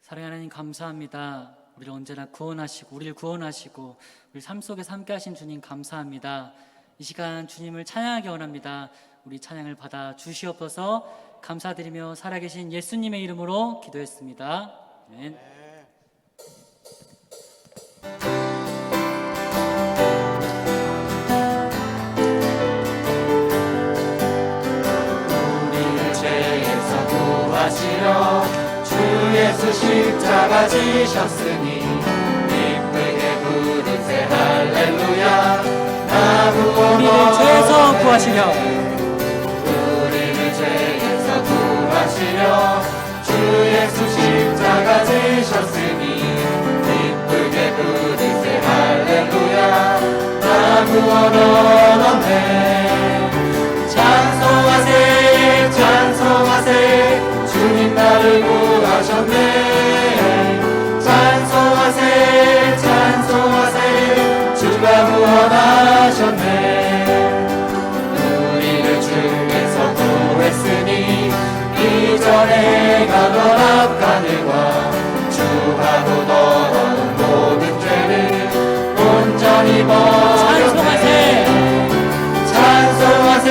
사랑하는 하나님 감사합니다. 우리를 언제나 구원하시고 우리를 구원하시고 우리 삶 속에서 함께 하신 주님 감사합니다. 이 시간 주님을 찬양하기 원합니다. 우리 찬양을 받아 주시옵소서. 감사드리며 살아계신 예수님의 이름으로 기도했습니다. 아멘. 우리를 죄에서 구하시려 주 예수 십자가 지셨으니 기쁘게 부르세 할렐루야. 나 우리를 죄에서 구하시려 우리를 죄에서 구하시려 주 예수 십자가 지셨으니 기쁘게 부르세 할렐루야. 나 구원 얻었네. 찬송하세 찬송하세 주님 나를 구하셨네. 찬송하세 찬송하세 주가 구원하셨네. 우리를 주께서 구했으니 이전에 가던 악하늘과 주하고 더러운 모든 죄를 온전히 버렸네. 찬송하세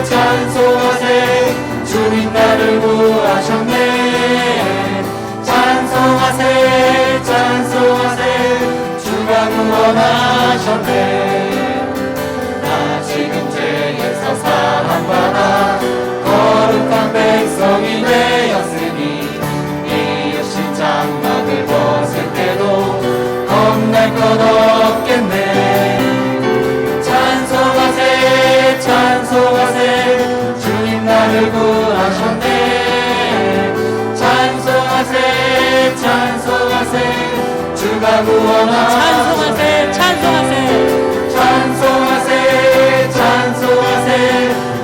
찬송하세 주님 나를 구하셨네. 찬송하세 찬송하세 주가 구원하셨네. 나 지금 죄에서 사함받아 거룩한 백성이 되었으니 이으신 장막을 벗을 때도 겁날 것 없겠네. 찬송하세 찬송하세 주님 나를 구하셨네. 찬송하세 찬송하세 주가 구원하셨네. 찬송하세 찬송하세 찬송하세 찬송하세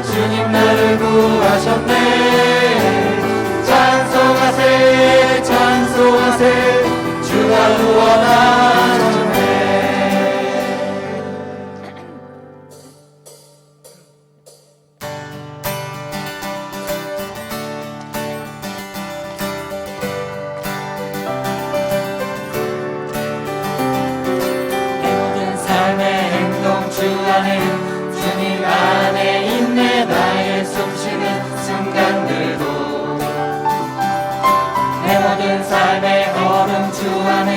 주님 나를 구하셨네. 찬송하세 찬송하세 주가 구원하셨네. 주님 안에 있네. 나의 숨쉬는 순간들도 내 모든 삶의 걸음 주 안에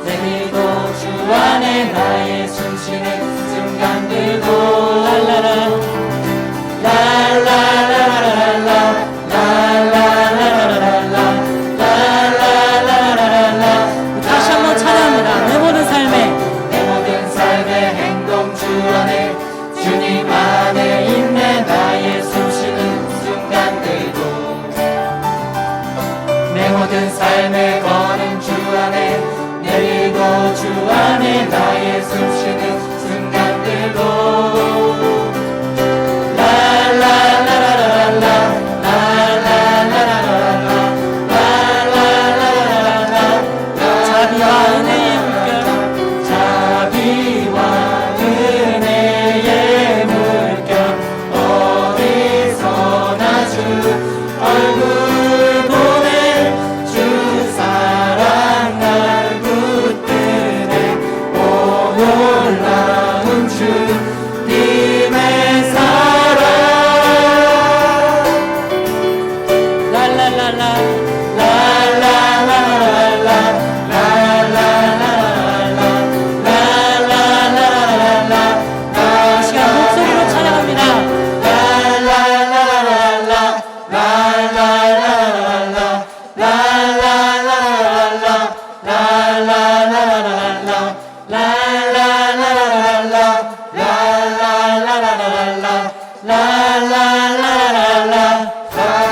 내일도 주 안에 나의 숨쉬는 순간들도 랄라라 랄라라라라라 랄라라라라라 랄라라라라라. 다시 한번 찬양합니다. 내 모든 삶의 행동 주 안에 주님 안에 있네. 나의 숨쉬는 순간들도 내 모든 삶의 걸음 주 안에 내일도 주 안에 나의 숨쉬는 순간들도 랄랄라라라라 랄랄라라라라 랄랄라라라라 자비와 은혜의 물결 자비와 은혜의 물결 어디서나 주 얼굴 보내. 주 사랑 날 붙드네. 오 놀라운 주님의 사랑 랄랄랄라 랄랄라라라 랄랄라라라 이 시간 목소리로 찬양합니다.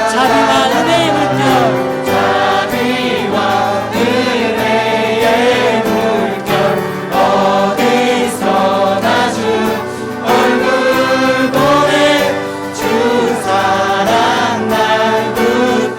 자비와 은혜의 물결 자비와 은혜의 물결 어디서나 주 얼굴 보내. 주 사랑 날 붙드네.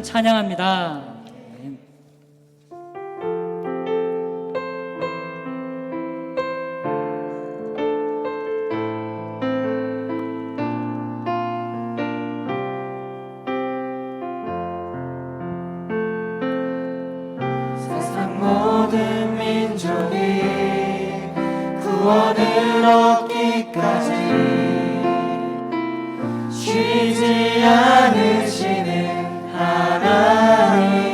찬양합니다. 아멘. 세상 모든 민족이 구원을 얻기까지 쉬지 않으시는 하나님,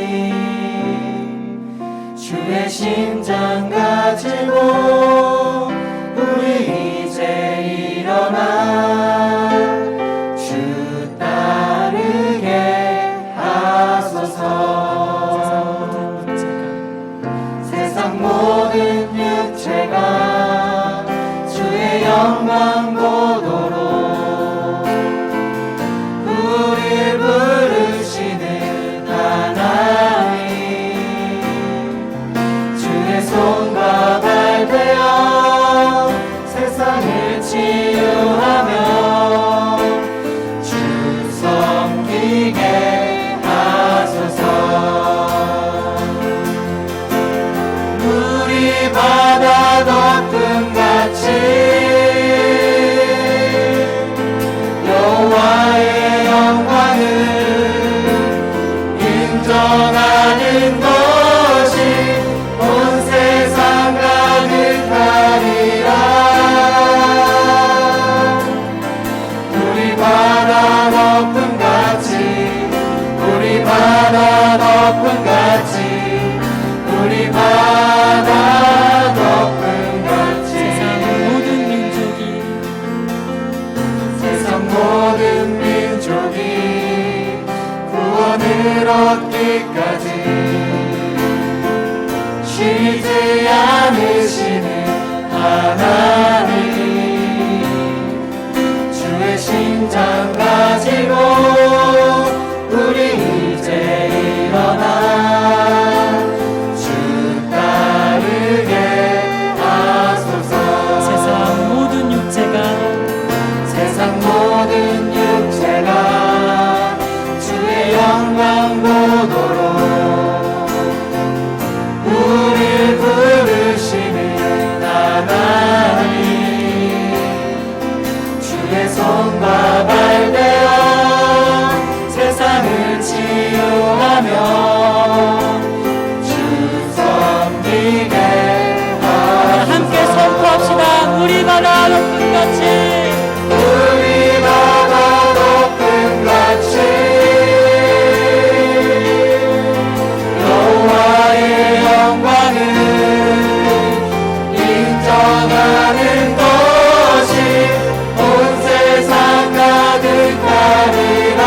주의 심장 가지고 우리 이제 일어나 주 따르게 하소서. 세상 모든 육체가 주의 영광 보도록 우릴 부르시는 하나님, 주의 손과 발 되어 세상을 치유하며 주 섬기게 하소서. 물이 바다 덮음같이 여호와의 영광을 인정하는 것이 온 세상 가득하리라. 우리 바다 덮음같이, 우리 바다 덮음같이, 우리 바다 덮음같이 세상 모든 민족이 세상 모든 민족이 구원을 얻기까지 쉬지 않으시는 하나님, 주의 심장 가지고 우리 이제 일어나 주 따르게 하소서. 세상 모든 육체가 세상 모든 육체가 주의 영광 보도록 우릴 부르시는 하나님, 주의 손과 발 되어 세상을 치유하며 주 섬기게 하소서. 함께 선포합시다. 우리 바다 높음같이 우리 바다 덮음같이 여호와의 영광을 인정하는 것이 온 세상 가득하리라.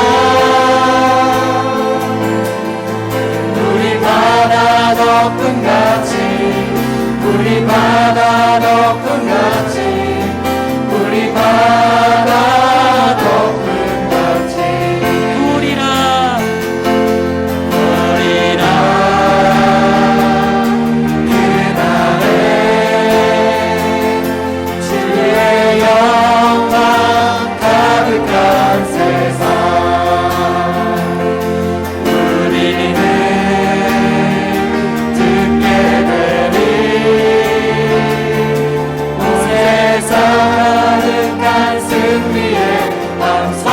우리 바다 덮음같이, 우리 바다 덮음같이, 우리 바다 덮음같이 우리라 우리라. 그날에 주의 영광 가득한 세상 우리는 듣게 되리. 온 세상 가득한 승리의 함성.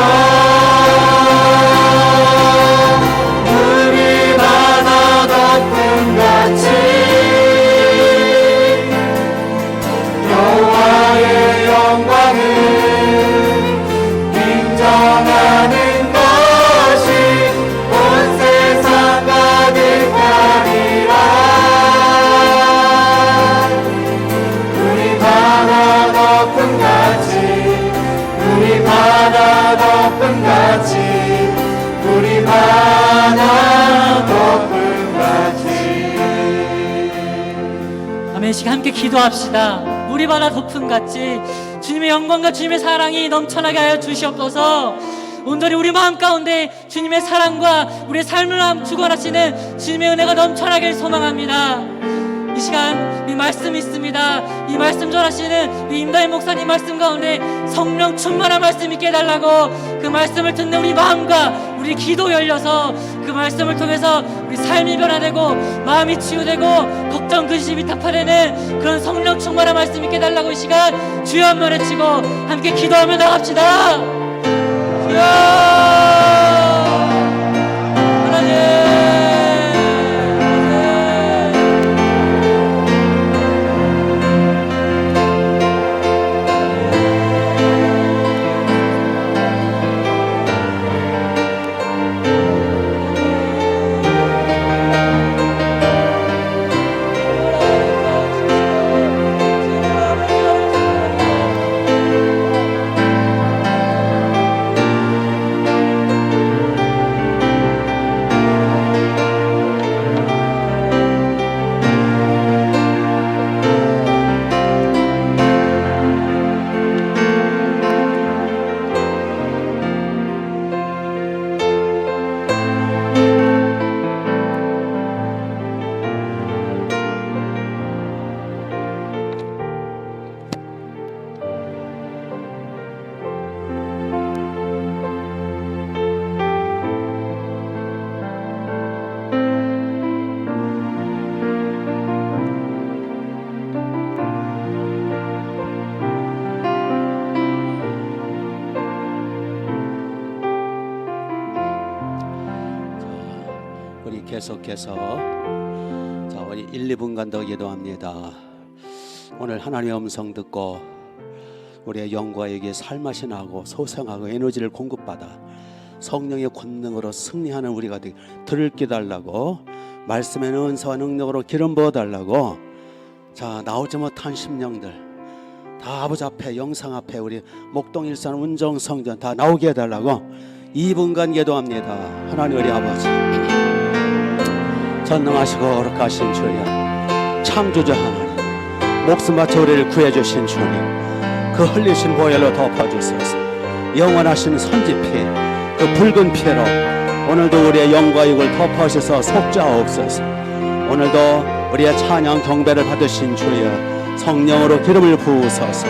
우리 바다 덮음같이 여호와의 영광을 인정하는 것이 온 세상 가득하리라. 우리 바다 덮음같이, 우리 바다 덮음같이, 우리 바다 덮음같이. 아멘. 이 시간 함께 기도합시다. 우리 바다 덮음같이 주님의 영광과 주님의 사랑이 넘쳐나게 하여 주시옵소서. 온전히 우리 마음 가운데 주님의 사랑과 우리의 삶을 주관하시는 주님의 은혜가 넘쳐나길 소망합니다. 이 시간 이 말씀 있습니다. 이 말씀 전하시는 우리 임다희 목사님 말씀 가운데 성령 충만한 말씀 있게 해달라고 그 말씀을 듣는 우리 마음과 우리 기도 열려서 그 말씀을 통해서 우리 삶이 변화되고 마음이 치유되고 걱정 근심이 타파되는 그런 성령 충만한 말씀 있게 달라고 이 시간 주여 한번 외치고 함께 기도하며 나갑시다. 주여 계속해서 우리 1, 2분간 더 기도합니다. 오늘 하나님의 음성 듣고 우리의 영과 에게 살맛이 나고 소생하고 에너지를 공급받아 성령의 권능으로 승리하는 우리가 들을게 달라고, 말씀의 은사와 능력으로 기름 부어달라고. 나오지 못한 심령들 다 아버지 앞에, 영상 앞에, 우리 목동일산 운정성전 다 나오게 해달라고 2분간 기도합니다. 하나님 우리 아버지, 전능하시고 거룩하신 주여, 창조주 하나님, 목숨 바쳐 우리를 구해주신 주님, 그 흘리신 보혈로 덮어주소서. 영원하신 선지피, 그 붉은 피로 오늘도 우리의 영과 육을 덮어주셔서 속죄하옵소서. 오늘도 우리의 찬양 경배를 받으신 주여, 성령으로 기름을 부으소서.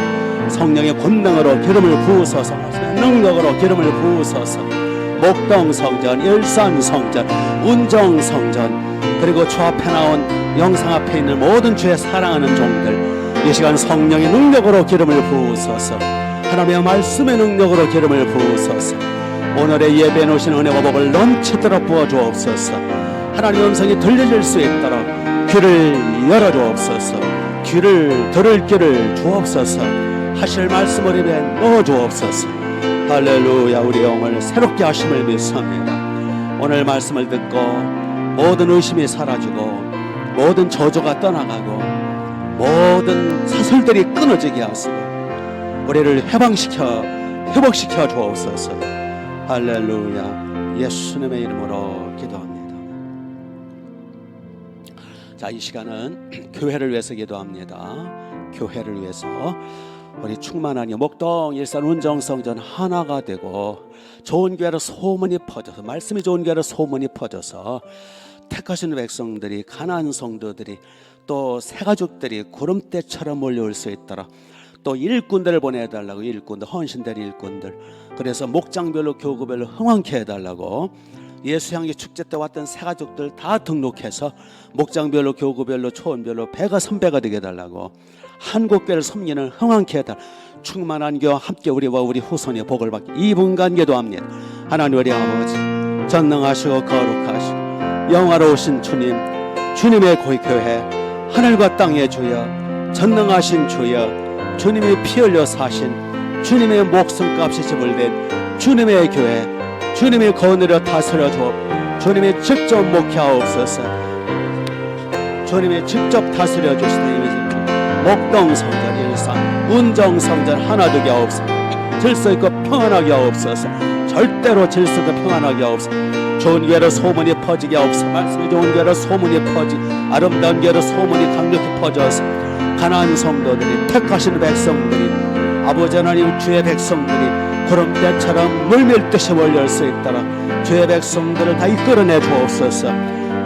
성령의 권능으로 기름을 부으소서. 능력으로 기름을 부으소서. 목동성전, 일산성전, 운정성전, 그리고 주 앞에 나온 영상 앞에 있는 모든 주의 사랑하는 종들, 이 시간 성령의 능력으로 기름을 부으소서. 하나님의 말씀의 능력으로 기름을 부으소서. 오늘의 예배에 오신 은혜와 복을 넘치도록 부어주옵소서. 하나님의 음성이 들려질 수 있도록 귀를 열어주옵소서. 귀를 들을 귀를 주옵소서. 하실 말씀을 입에 넣어주옵소서. 할렐루야. 우리 영을 새롭게 하심을 믿습니다. 오늘 말씀을 듣고 모든 의심이 사라지고 모든 저주가 떠나가고 모든 사슬들이 끊어지게 하시고 우리를 회복시켜 주옵소서. 할렐루야. 예수님의 이름으로 기도합니다. 이 시간은 교회를 위해서 기도합니다. 교회를 위해서 우리 충만한 목동 일산 운정성전 하나가 되고 좋은 교회로 소문이 퍼져서, 말씀이 좋은 교회로 소문이 퍼져서 택하신 백성들이, 가나안 성도들이, 또 새가족들이 구름대처럼 몰려올 수 있도록 또 일꾼들을 보내달라고, 일꾼들, 헌신될 일꾼들, 그래서 목장별로 교구별로 흥왕케 해달라고, 예수향기 축제 때 왔던 새가족들 다 등록해서 목장별로 교구별로 초원별로 배가 선배가 되게 해달라고, 한국교회를 섬기는 흥왕케 해달라고, 충만한 교회와 함께 우리와 우리 후손의 복을 받기 2분간 기도합니다. 하나님 우리 아버지, 전능하시고 거룩하시고 영화로우신 주님, 주님의 교회, 하늘과 땅의 주여, 전능하신 주여, 주님이 피 흘려 사신, 주님의 목숨값이 지불된 주님의 교회, 주님이 거느려 다스려 주옵, 주님이 직접 목회하옵소서. 주님이 직접 다스려 주시는 목동성전, 일산 운정성전 하나 되게 하옵소서. 질서 있고 평안하게 하옵소서. 절대로 질서도 평안하게 하옵소서. 좋은 교회로 소문이 퍼지게 하옵소서. 말씀이 좋은 교회로 소문이 퍼지, 아름다운 교회로 소문이 강력히 퍼져서 가나안 성도들이, 택하신 백성들이, 아버지 하나님 주의 백성들이 구름대처럼 물밀듯이 몰려올 수 있도록 주의 백성들을 다 이끌어내 주옵소서.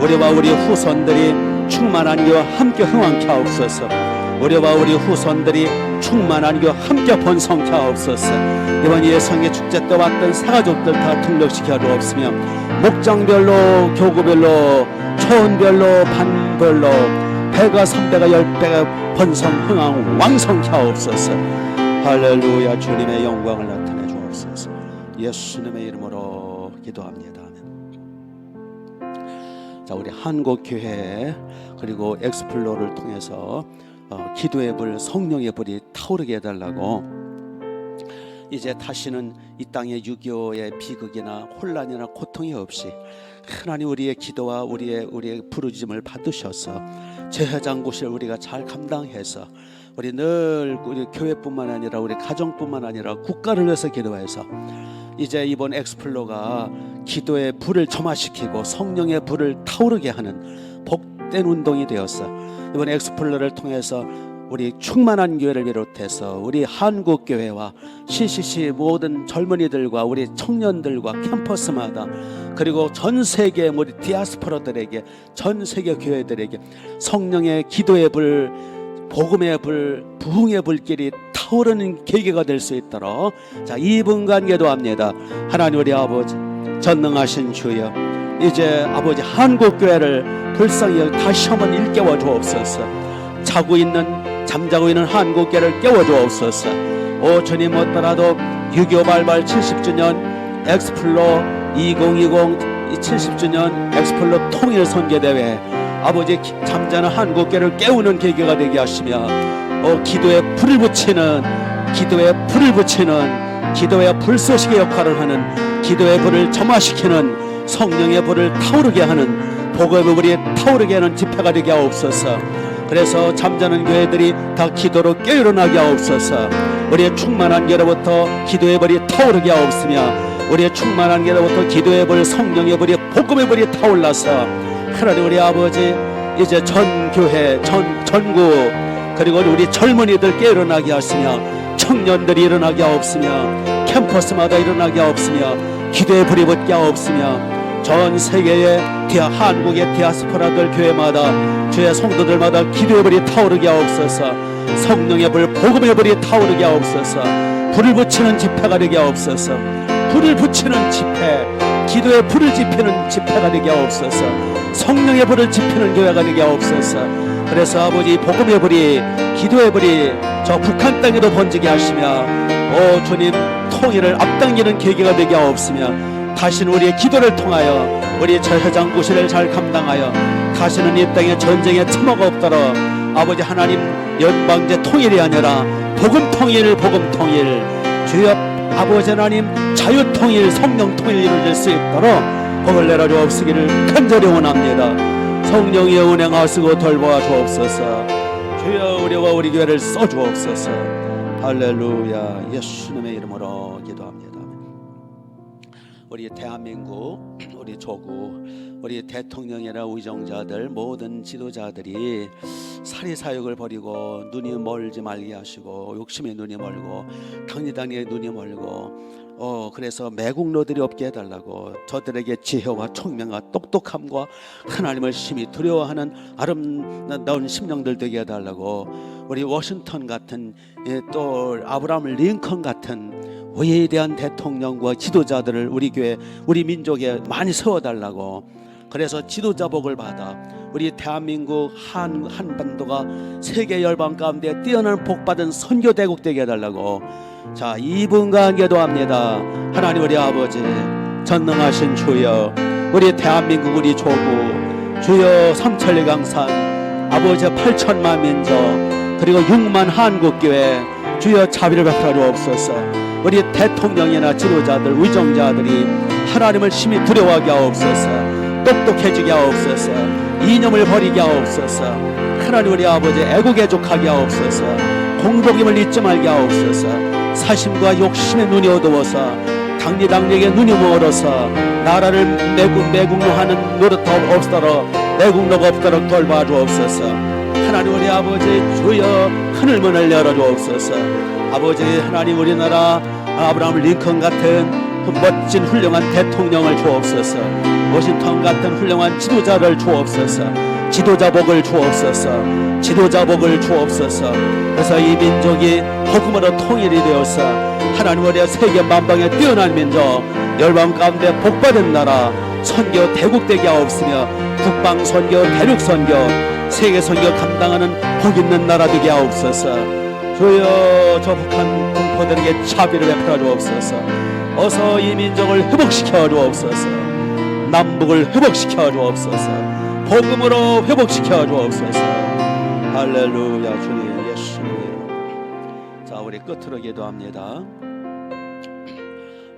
우리와 우리 후손들이 충만한 교회와 함께 흥왕케 하옵소서. 우리와 우리 후손들이 충만한 교회 함께 번성케 하옵소서. 이번 예성의 축제 때 왔던 사가족들 다 등록시켜 주옵시며 목장별로 교구별로 초원별로 반별로 배가 3배가 10배가 번성 흥왕 왕성케 하옵소서. 할렐루야. 주님의 영광을 나타내 주옵소서. 예수님의 이름으로 기도합니다. 자, 우리 한국교회 그리고 엑스플로를 통해서 기도의 불, 성령의 불이 타오르게 해달라고 이제 다시는 이 땅의 유교의 비극이나 혼란이나 고통이 없이 하나님 우리의 기도와 우리의 부르짖음을 받으셔서 제사장고시를 우리가 잘 감당해서 우리 늘 우리 교회뿐만 아니라 우리 가정뿐만 아니라 국가를 위해서 기도해서 이제 이번 엑스플로가 기도의 불을 점화시키고 성령의 불을 타오르게 하는 복된 운동이 되었어. 이번 엑스플로를 통해서 우리 충만한 교회를 비롯해서 우리 한국교회와 CCC 모든 젊은이들과 우리 청년들과 캠퍼스마다 그리고 전 세계 우리 디아스포라들에게 전 세계 교회들에게 성령의 기도의 불, 복음의 불, 부흥의 불길이 타오르는 계기가 될 수 있도록 자 2분간 기도합니다. 하나님 우리 아버지 전능하신 주여, 이제 아버지 한국교회를 불쌍히 다시 한번 일깨워 주옵소서. 잠자고 있는 한국교회를 깨워 주옵소서. 오 주님, 못더라도 6.25 발발 70주년 엑스플로 2020 70주년 엑스플로 통일 선교대회 아버지 잠자는 한국교회를 깨우는 계기가 되게 하시며 기도에 불을 붙이는 기도의 불쏘시개 역할을 하는 기도의 불을 점화시키는 성령의 불을 타오르게 하는 복음의 불이 타오르게 하는 집회가 되게 하옵소서. 그래서 잠자는 교회들이 다 기도로 깨어나게 하옵소서. 우리의 충만한 교회로부터 기도의 불이 타오르게 하옵으며 우리의 충만한 교회로부터 기도의 불, 성령의 불이, 복음의 불이 타올라서 하나님 우리 아버지 이제 전 교회, 전국 그리고 우리 젊은이들 깨어나게 하시며 청년들이 일어나게 하옵으며 캠퍼스마다 일어나게 하옵으며 기도의 불이 붙게 하옵으며 전 세계의 한국의 디아스포라들 교회마다 주의 성도들마다 기도의 불이 타오르게 하옵소서. 성령의 불, 복음의 불이 타오르게 하옵소서. 불을 붙이는 집회가 되게 하옵소서. 불을 붙이는 집회, 기도의 불을 지피는 집회가 되게 하옵소서. 성령의 불을 지피는 교회가 되게 하옵소서. 그래서 아버지 복음의 불이, 기도의 불이 저 북한 땅에도 번지게 하시며 오 주님, 통일을 앞당기는 계기가 되게 하옵으며 다시는 우리의 기도를 통하여 우리 제사장고시를 잘 감당하여 다시는 이 땅에 전쟁의 틈어가 없도록 아버지 하나님 연방제 통일이 아니라 복음 통일 주여 아버지 하나님 자유통일, 성령통일 이루어질 수 있도록 복을 내려 주옵시기를 간절히 원합니다. 성령의 운행하시고 돌보아 주옵소서. 주여 우리와 우리 교회를 써주옵소서. 할렐루야. 예수님의 이름으로 기도합니다. 우리 대한민국, 우리 조국, 우리 대통령이나 의정자들 모든 지도자들이 사리사욕을 버리고 눈이 멀지 말게 하시고 욕심에 눈이 멀고 당리당리에 눈이 멀고 그래서 매국노들이 없게 해달라고 저들에게 지혜와 총명과 똑똑함과 하나님을 심히 두려워하는 아름다운 심령들 되게 해달라고 우리 워싱턴 같은 또 아브라함 링컨 같은 위대한 대통령과 지도자들을 우리 교회 우리 민족에 많이 세워달라고 그래서 지도자복을 받아 우리 대한민국 한반도가 세계 열방 가운데 뛰어난 복받은 선교대국 되게 해달라고 자 2분간 기도합니다. 하나님 우리 아버지 전능하신 주여 우리 대한민국 우리 조국 주여 삼천리 강산 아버지 8천만 민족 그리고 6만 한국교회 주여 자비를 베풀어 주옵소서. 우리 대통령이나 지도자들 의정자들이 하나님을 심히 두려워하게 하옵소서. 똑똑해지게 하옵소서. 이념을 버리게 하옵소서. 하나님 우리 아버지 애국애족하게 하옵소서. 공복임을 잊지 말게 하옵소서. 사심과 욕심에 눈이 어두워서 당리당리에게 눈이 멀어서 나라를 매국노하는 노릇 없도록 매국노가 없도록 돌봐 주옵소서. 하나님 우리 아버지 주여 하늘문을 열어 주옵소서. 아버지 하나님 우리나라 아브라함 링컨 같은 멋진 훌륭한 대통령을 주옵소서. 워싱턴 같은 훌륭한 지도자를 주옵소서. 지도자복을 주옵소서. 지도자복을 주옵소서. 그래서 이 민족이 복음으로 통일이 되어서 하나님 우리의 세계 만방에 뛰어난 민족, 열방 가운데 복받은 나라, 선교 대국되게 하옵으며 국방 선교, 대륙 선교, 세계 선교 감당하는 복 있는 나라 되게 하옵소서. 주여, 저 북한 동포들에게 자비를 베풀어 주옵소서. 어서 이 민족을 회복시켜 주옵소서. 남북을 회복시켜 주옵소서. 복음으로 회복시켜 주옵소서. 할렐루야. 주님 예수님 이름. 자, 우리 끝으로 기도합니다.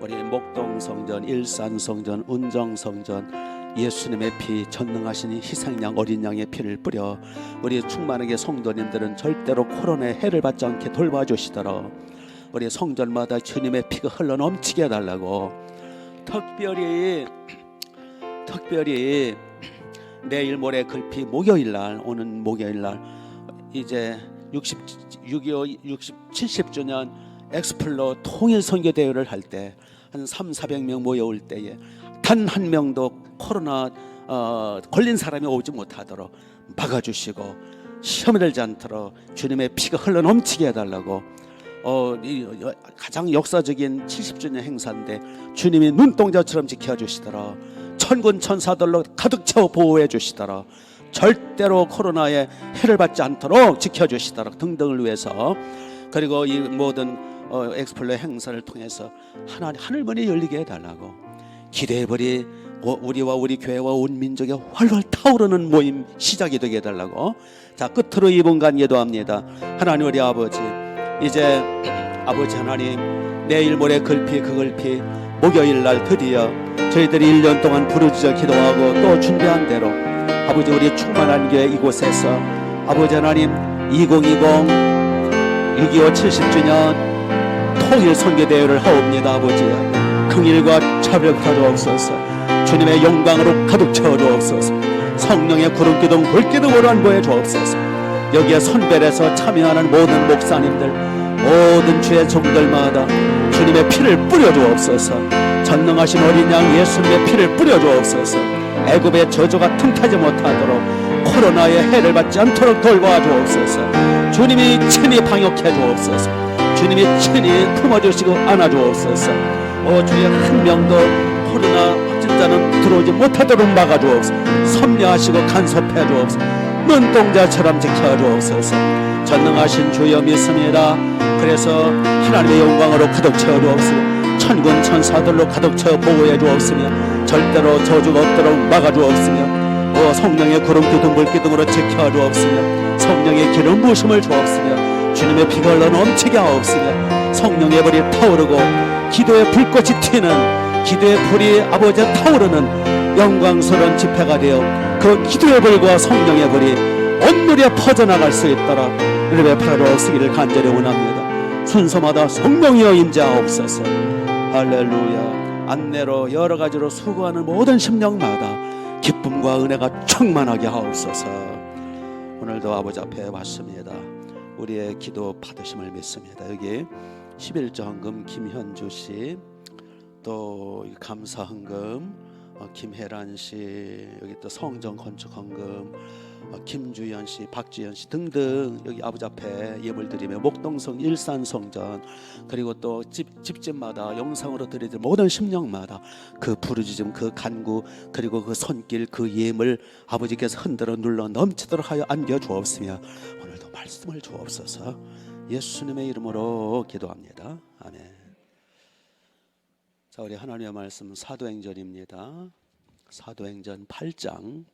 우리 목동 성전, 일산 성전, 운정 성전, 예수님의 피, 전능하신 희생양 어린 양의 피를 뿌려 우리 충만하게 성도님들은 절대로 코로나의 해를 받지 않게 돌봐주시도록 우리 성전마다 주님의 피가 흘러 넘치게 해달라고, 특별히 내일 모레 글피 목요일날, 오는 목요일날 이제 70주년 엑스플로 통일 선교 대회를 할 때 한 300~400명 모여올 때에 단 한 명도 코로나 걸린 사람이 오지 못하도록 막아주시고 시험이 들지 않도록 주님의 피가 흘러 넘치게 해달라고, 가장 역사적인 70주년 행사인데 주님이 눈동자처럼 지켜주시도록, 천군 천사들로 가득 채워 보호해 주시도록, 절대로 코로나에 해를 받지 않도록 지켜주시도록 등등을 위해서, 그리고 이 모든 엑스플로 행사를 통해서 하늘문이 열리게 해달라고, 기대해버리 우리와 우리 교회와 온 민족의 활활 타오르는 모임 시작이 되게 해달라고. 자, 끝으로 이분간 기도합니다. 하나님 우리 아버지, 이제 아버지 하나님, 내일 모레 글피 그 글피 목요일날 드디어 저희들이 1년 동안 부르짖어 기도하고 또 준비한 대로 아버지 우리 충만한 교회 이곳에서 아버지 하나님 2020 6.25 70주년 통일 선교대회를 하옵니다. 아버지야, 긍일과 차별화 주옵소서. 주님의 영광으로 가득 채워 주옵소서. 성령의 구름기둥 불기둥으로 안보해 주옵소서. 여기에 선별해서 참여하는 모든 목사님들, 모든 주의 종들마다 주님의 피를 뿌려 주옵소서. 전능하신 어린 양 예수님의 피를 뿌려 주옵소서. 애굽의 저주가 틈타지 못하도록, 코로나의 해를 받지 않도록 돌보아 주옵소서. 주님이 친히 방역해 주옵소서. 주님이 친히 품어주시고 안아주옵소서. 주의 한 명도 코로나 확진자는 들어오지 못하도록 막아주옵소서. 섭리하시고 간섭해 주옵소서. 눈동자처럼 지켜주옵소서. 전능하신 주여 믿습니다. 그래서 하나님의 영광으로 가득 채워 주옵소서. 천군 천사들로 가득 채워 보호해 주옵소며 절대로 저주가 없도록 막아 주옵소며 성령의 구름기둥 불기둥으로 지켜 주옵소며 성령의 기름 부으심을 주옵소며 주님의 피가 흘러 넘치게 하옵소며 성령의 불이 타오르고 기도의 불꽃이 튀는, 기도의 불이 아버지 타오르는 영광스러운 집회가 되어 그 기도의 불과 성령의 불이 온누리에 퍼져나갈 수 있도록 은혜의 팔로 쓰기를 간절히 원합니다. 순서마다 성령이여 임재하옵소서. 할렐루야. 안내로 여러 가지로 수고하는 모든 심령마다 기쁨과 은혜가 충만하게 하옵소서. 오늘도 아버지 앞에 왔습니다. 우리의 기도 받으심을 믿습니다. 여기 11조 헌금 김현주 씨, 또 감사 헌금 김혜란 씨, 여기 또 성전 건축 헌금 김주연 씨, 박주연 씨 등등 여기 아버지 앞에 예물 드리며 목동성 일산 성전, 그리고 또 집집마다 영상으로 드리는 모든 심령마다 그 부르짖음, 그 간구, 그리고 그 손길, 그 예물 아버지께서 흔들어 눌러 넘치도록 하여 안겨 주옵으며 오늘도 말씀을 주옵소서. 예수님의 이름으로 기도합니다. 아멘. 자, 우리 하나님의 말씀 사도행전입니다. 사도행전 8장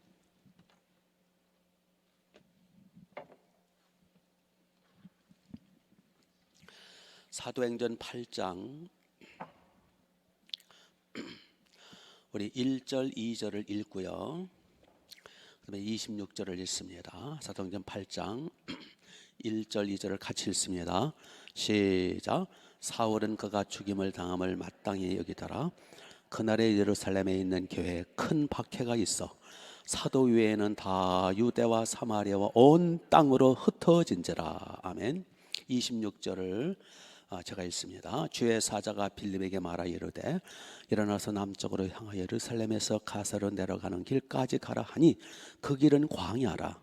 사도행전 8장 우리 1절 2절을 읽고요, 그 다음에 26절을 읽습니다. 사도행전 8장 1절 2절을 같이 읽습니다. 시작. 사울은 그가 죽임을 당함을 마땅히 여기더라. 그날에 예루살렘에 있는 교회에 큰 박해가 있어 사도 외에는 다 유대와 사마리아와 온 땅으로 흩어진지라. 아멘. 26절을 제가 읽습니다. 주의 사자가 빌립에게 말하 이르되 일어나서 남쪽으로 향하여 예루살렘에서 가사로 내려가는 길까지 가라 하니 그 길은 광야라.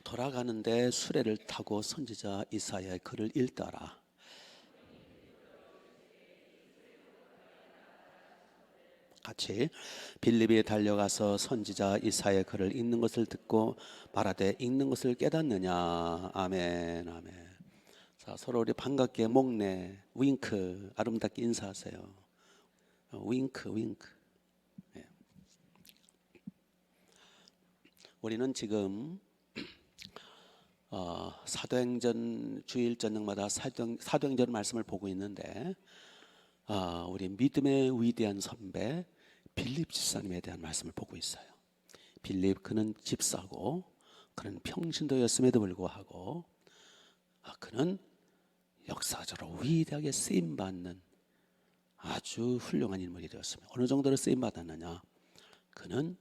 돌아가는데 수레를 타고 선지자 이사야의 글을 읽더라. 같이 빌립이 달려가서 선지자 이사야의 글을 읽는 것을 듣고 말하되 읽는 것을 깨닫느냐. 아멘 아멘. 자, 서로 우리 반갑게 목내 윙크 아름답게 인사하세요. 윙크 윙크. 네. 우리는 지금 사도행전 주일 저녁마다 사도행전 말씀을 보고 있는데 우리 믿음의 위대한 선배 빌립 집사님에 대한 말씀을 보고 있어요. 빌립 그는 집사고 그는 평신도였음에도 불구하고 그는 역사적으로 위대하게 쓰임받는 아주 훌륭한 인물이 되었습니다. 어느 정도로 쓰임받았느냐. 그는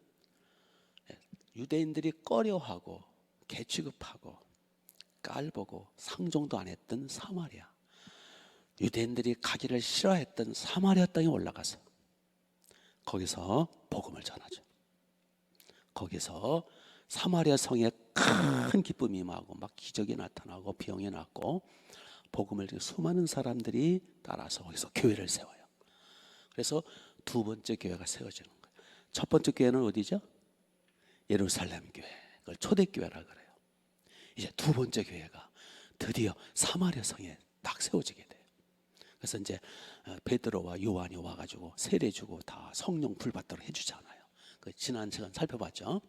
유대인들이 꺼려하고 개취급하고 깔보고 상종도 안 했던 사마리아, 유대인들이 가기를 싫어했던 사마리아 땅에 올라가서 거기서 복음을 전하죠. 거기서 사마리아 성에 큰 기쁨이 임하고 막 기적이 나타나고 병이 낫고 복음을 수많은 사람들이 따라서 거기서 교회를 세워요. 그래서 두 번째 교회가 세워지는 거예요. 첫 번째 교회는 어디죠? 예루살렘 교회. 그걸 초대교회라 그래요. 이제 두 번째 교회가 드디어 사마리아 성에 딱 세워지게 돼요. 그래서 이제 베드로와 요한이 와가지고 세례주고 다 성령 불받도록 해주잖아요. 그 지난 시간 살펴봤죠.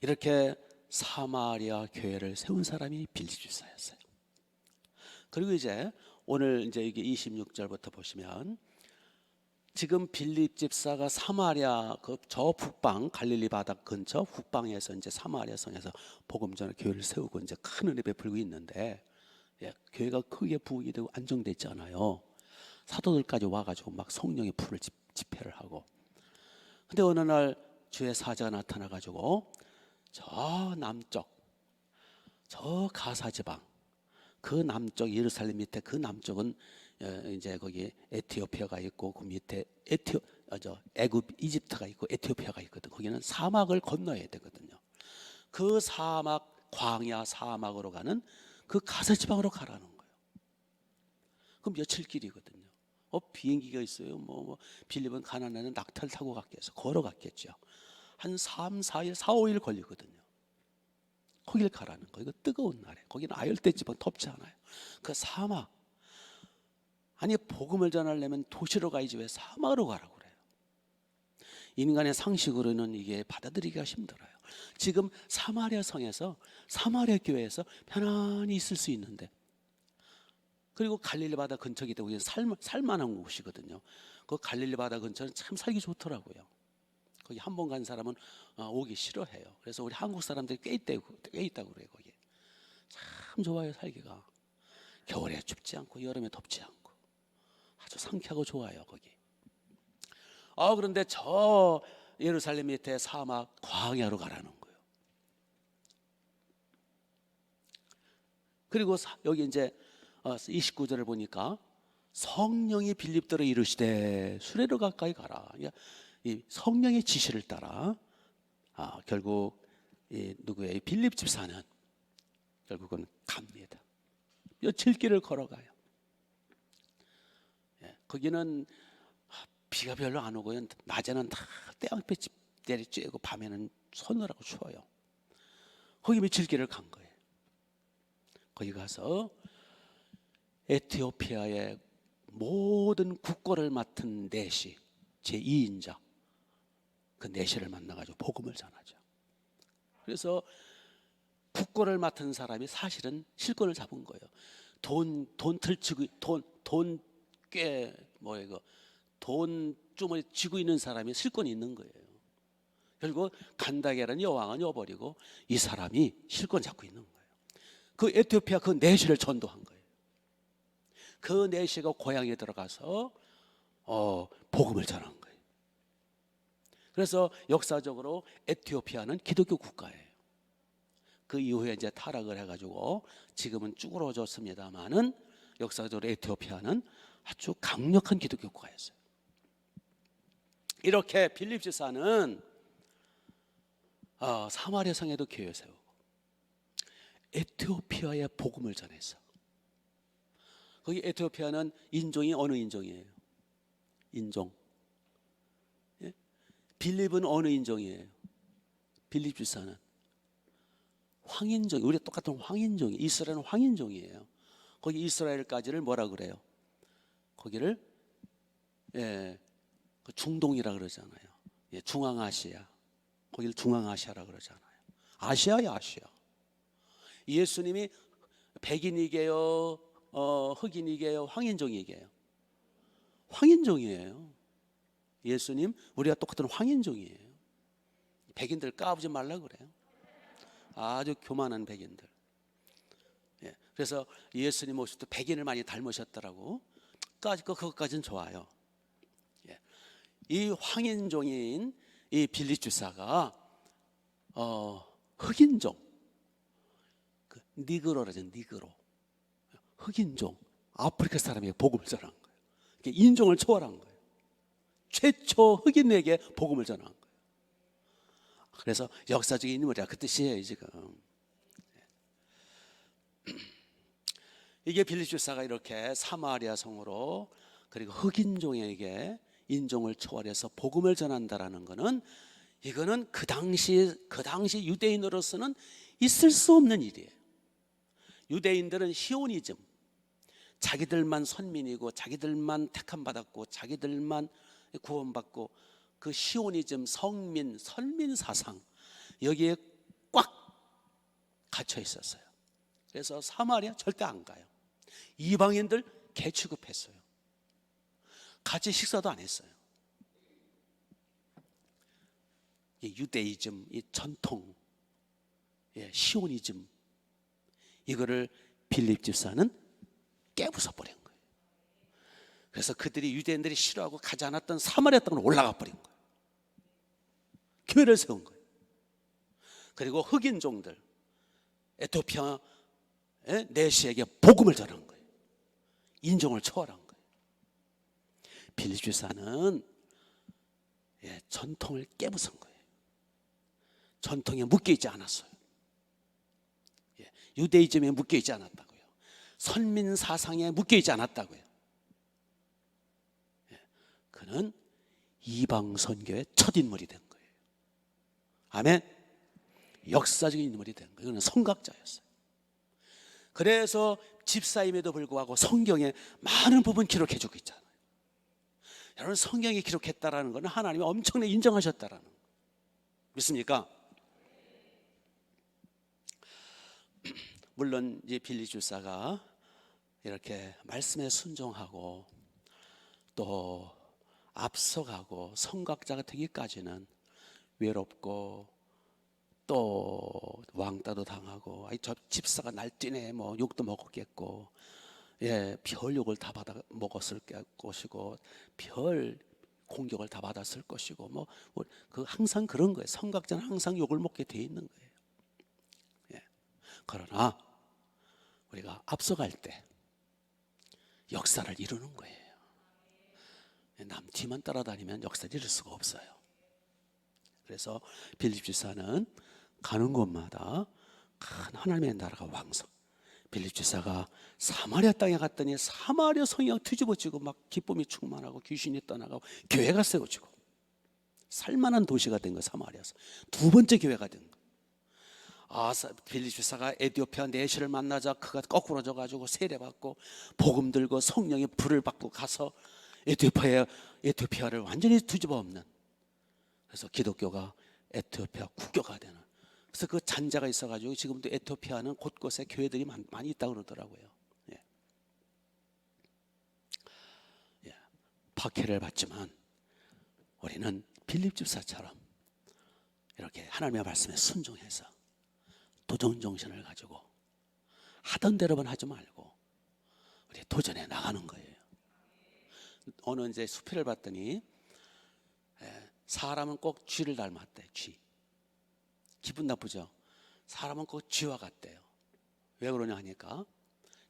이렇게 사마리아 교회를 세운 사람이 빌립 집사였어요. 그리고 이제 오늘 이제 이게 26절부터 보시면 지금 빌립 집사가 사마리아 저 북방 갈릴리 바다 근처 북방에서 이제 사마리아 성에서 복음 전에 교회를 세우고 이제 큰 은혜 베풀고 있는데 교회가 크게 부흥이 되고 안정됐잖아요. 사도들까지 와가지고 막 성령의 불을 집회를 하고. 근데 어느 날 주의 사자가 나타나가지고 저 남쪽 저 가사 지방 그 남쪽 예루살렘 밑에 그 남쪽은 이제 거기 에티오피아가 있고 그 밑에 애굽 이집트가 있고 에티오피아가 있거든. 거기는 사막을 건너야 되거든요. 그 사막 광야 사막으로 가는 그 가사 지방으로 가라는 거예요. 그 며칠 길이거든요. 비행기가 있어요. 빌립은 가나안에는 낙타를 타고 갔겠어. 걸어갔겠죠. 한 3, 4일, 4, 5일 걸리거든요. 거길 가라는 거예요. 이거 뜨거운 날에. 거기는 아열대 지방 덥지 않아요. 그 사막. 아니 복음을 전하려면 도시로 가야지 왜 사막으로 가라고 그래요. 인간의 상식으로는 이게 받아들이기가 힘들어요. 지금 사마리아 성에서 사마리아 교회에서 편안히 있을 수 있는데, 그리고 갈릴리 바다 근처이기 때문에 살만한 곳이거든요. 그 갈릴리 바다 근처는 참 살기 좋더라고요. 거기 한 번 간 사람은 오기 싫어해요. 그래서 우리 한국 사람들이 꽤 있다고 그래요. 거기 참 좋아요. 살기가 겨울에 춥지 않고 여름에 덥지 않고 아주 상쾌하고 좋아요. 거기. 그런데 저 예루살렘 밑에 사막 광야로 가라는 거예요. 그리고 여기 이제 29절을 보니까 성령이 빌립더러 이르시되 수레로 가까이 가라. 이 성령의 지시를 따라 결국 누구의 빌립 집사는 결국은 갑니다. 며칠 길을 걸어가요. 거기는 비가 별로 안 오고요. 낮에는 다 태양빛 내리쬐고 밤에는 서늘하고 추워요. 거기 며칠 길을 간 거예요. 거기 가서 에티오피아의 모든 국고를 맡은 내시 제2인자 그 내시를 만나가지고 복음을 전하죠. 그래서 국고를 맡은 사람이 사실은 실권을 잡은 거예요. 돈 주머니 쥐고 있는 사람이 실권이 있는 거예요. 결국 간다게라는 여왕은 여버리고 이 사람이 실권 잡고 있는 거예요. 그 에티오피아 그 내시를 전도한 거예요. 그 내시가 고향에 들어가서 복음을 전한 거예요. 그래서 역사적으로 에티오피아는 기독교 국가예요. 그 이후에 이제 타락을 해가지고 지금은 쭈그러졌습니다만은 역사적으로 에티오피아는 아주 강력한 기독교 국가였어요. 이렇게 빌립 지사는 사마리아 성에도 교회 세우고 에티오피아에 복음을 전해서, 거기 에티오피아는 인종이 어느 인종이에요? 인종. 예? 빌립은 어느 인종이에요? 빌립 지사는 황인종. 우리 똑같은 황인종이, 이스라엘은 황인종이에요. 거기 이스라엘까지를 뭐라 그래요? 거기를 그 중동이라 그러잖아요. 중앙아시아. 거기를 중앙아시아라 그러잖아요. 아시아야 아시아. 예수님이 백인이게요, 흑인이게요, 황인종이게요? 황인종이에요. 예수님 우리가 똑같은 황인종이에요. 백인들 까부지 말라 그래요. 아주 교만한 백인들. 그래서 예수님 모습 때 백인을 많이 닮으셨더라고. 그것까지는 좋아요. 이 황인종인 이 빌립 주사가 흑인종, 그 니그로라죠. 니그로, 흑인종, 아프리카 사람에게 복음을 전한 거예요. 인종을 초월한 거예요. 최초 흑인에게 복음을 전한 거예요. 그래서 역사적인 인물이야, 그 뜻이에요 지금. 이게 빌립 주사가 이렇게 사마리아 성으로, 그리고 흑인종에게 인종을 초월해서 복음을 전한다라는 것은, 이거는 그 당시 유대인으로서는 있을 수 없는 일이에요. 유대인들은 시오니즘, 자기들만 선민이고 자기들만 택함 받았고 자기들만 구원받고, 그 시오니즘, 성민, 선민 사상, 여기에 꽉 갇혀 있었어요. 그래서 사마리아 절대 안 가요. 이방인들 개 취급했어요. 같이 식사도 안 했어요. 이 유대이즘, 이 전통, 시오니즘, 이거를 빌립 집사는 깨부숴버린 거예요. 그래서 그들이, 유대인들이 싫어하고 가지 않았던 사마리아 땅으로 올라가 버린 거예요. 교회를 세운 거예요. 그리고 흑인종들, 에티오피아 내시에게 복음을 전한 거예요. 인종을 초월한 거예요. 빌립 주사는 전통을 깨부순 거예요. 전통에 묶여있지 않았어요. 유대이즘에 묶여있지 않았다고요. 선민 사상에 묶여있지 않았다고요. 그는 이방 선교의 첫 인물이 된 거예요. 아멘. 역사적인 인물이 된 거예요. 그는 선각자였어요. 그래서 집사임에도 불구하고 성경에 많은 부분 기록해주고 있잖아요. 여러분, 성경에 기록했다라는 것은 하나님이 엄청나게 인정하셨다라는 거 믿습니까? 물론 이제 빌립 주사가 이렇게 말씀에 순종하고 또 앞서가고 선각자가 되기까지는 외롭고 또 왕따도 당하고, 저 집사가 날뛰네, 뭐 욕도 먹었겠고, 별 욕을 다 받아 먹었을 것이고, 별 공격을 다 받았을 것이고, 뭐 그 항상 그런 거예요. 선각자는 항상 욕을 먹게 돼 있는 거예요. 그러나 우리가 앞서갈 때 역사를 이루는 거예요. 남 뒤만 따라다니면 역사를 이룰 수가 없어요. 그래서 빌립 지사는 가는 곳마다 큰 하나님의 나라가 왕성. 빌립 지사가 사마리아 땅에 갔더니 사마리아 성이 뒤집어지고 막 기쁨이 충만하고 귀신이 떠나가고 교회가 세워지고 살만한 도시가 된 거예요. 사마리아에서 두 번째 교회가 된 거예요. 빌립 지사가 에티오피아 내시를 만나자 그가 거꾸로져 가지고 세례받고 복음 들고 성령의 불을 받고 가서 에티오피아를 완전히 뒤집어 엎는, 그래서 기독교가 에티오피아 국교가 되는, 그래서 그 잔자가 있어가지고 지금도 에티오피아는 곳곳에 교회들이 많이 있다고 그러더라고요. 박해를 받지만 우리는 빌립 집사처럼 이렇게 하나님의 말씀에 순종해서 도전정신을 가지고 하던 대로만 하지 말고 우리 도전해 나가는 거예요. 어느 이제 수필을 봤더니 사람은 꼭 쥐를 닮았대. 쥐. 기분 나쁘죠? 사람은 꼭 쥐와 같대요. 왜 그러냐 하니까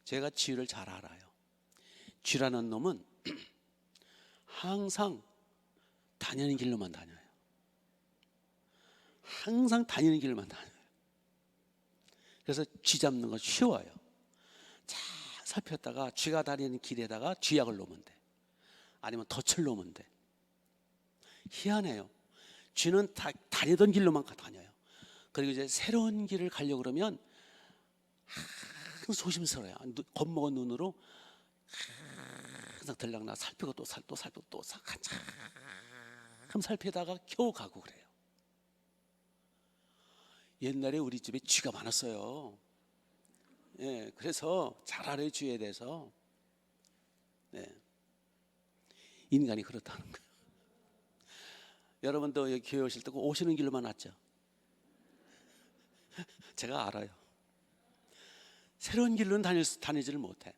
제가 쥐를 잘 알아요. 쥐라는 놈은 항상 다니는 길로만 다녀요. 항상 다니는 길로만 다녀요. 그래서 쥐 잡는 거 쉬워요. 잘 살폈다가 쥐가 다니는 길에다가 쥐약을 놓으면 돼. 아니면 덫을 놓으면 돼. 희한해요. 쥐는 다니던 길로만 다녀요. 그리고 이제 새로운 길을 가려고 그러면 항상 조심스러워요. 겁먹은 눈으로 항상 들락나 살피고 또 살피고 또 한참 살피다가 겨우 가고 그래요. 옛날에 우리 집에 쥐가 많았어요. 예, 그래서 잘 알아요, 쥐에 대해서. 네. 인간이 그렇다는 거예요. 여러분도 여기 교회 오실 때 오시는 길로만 왔죠? 제가 알아요. 새로운 길로는 다니지를 못해.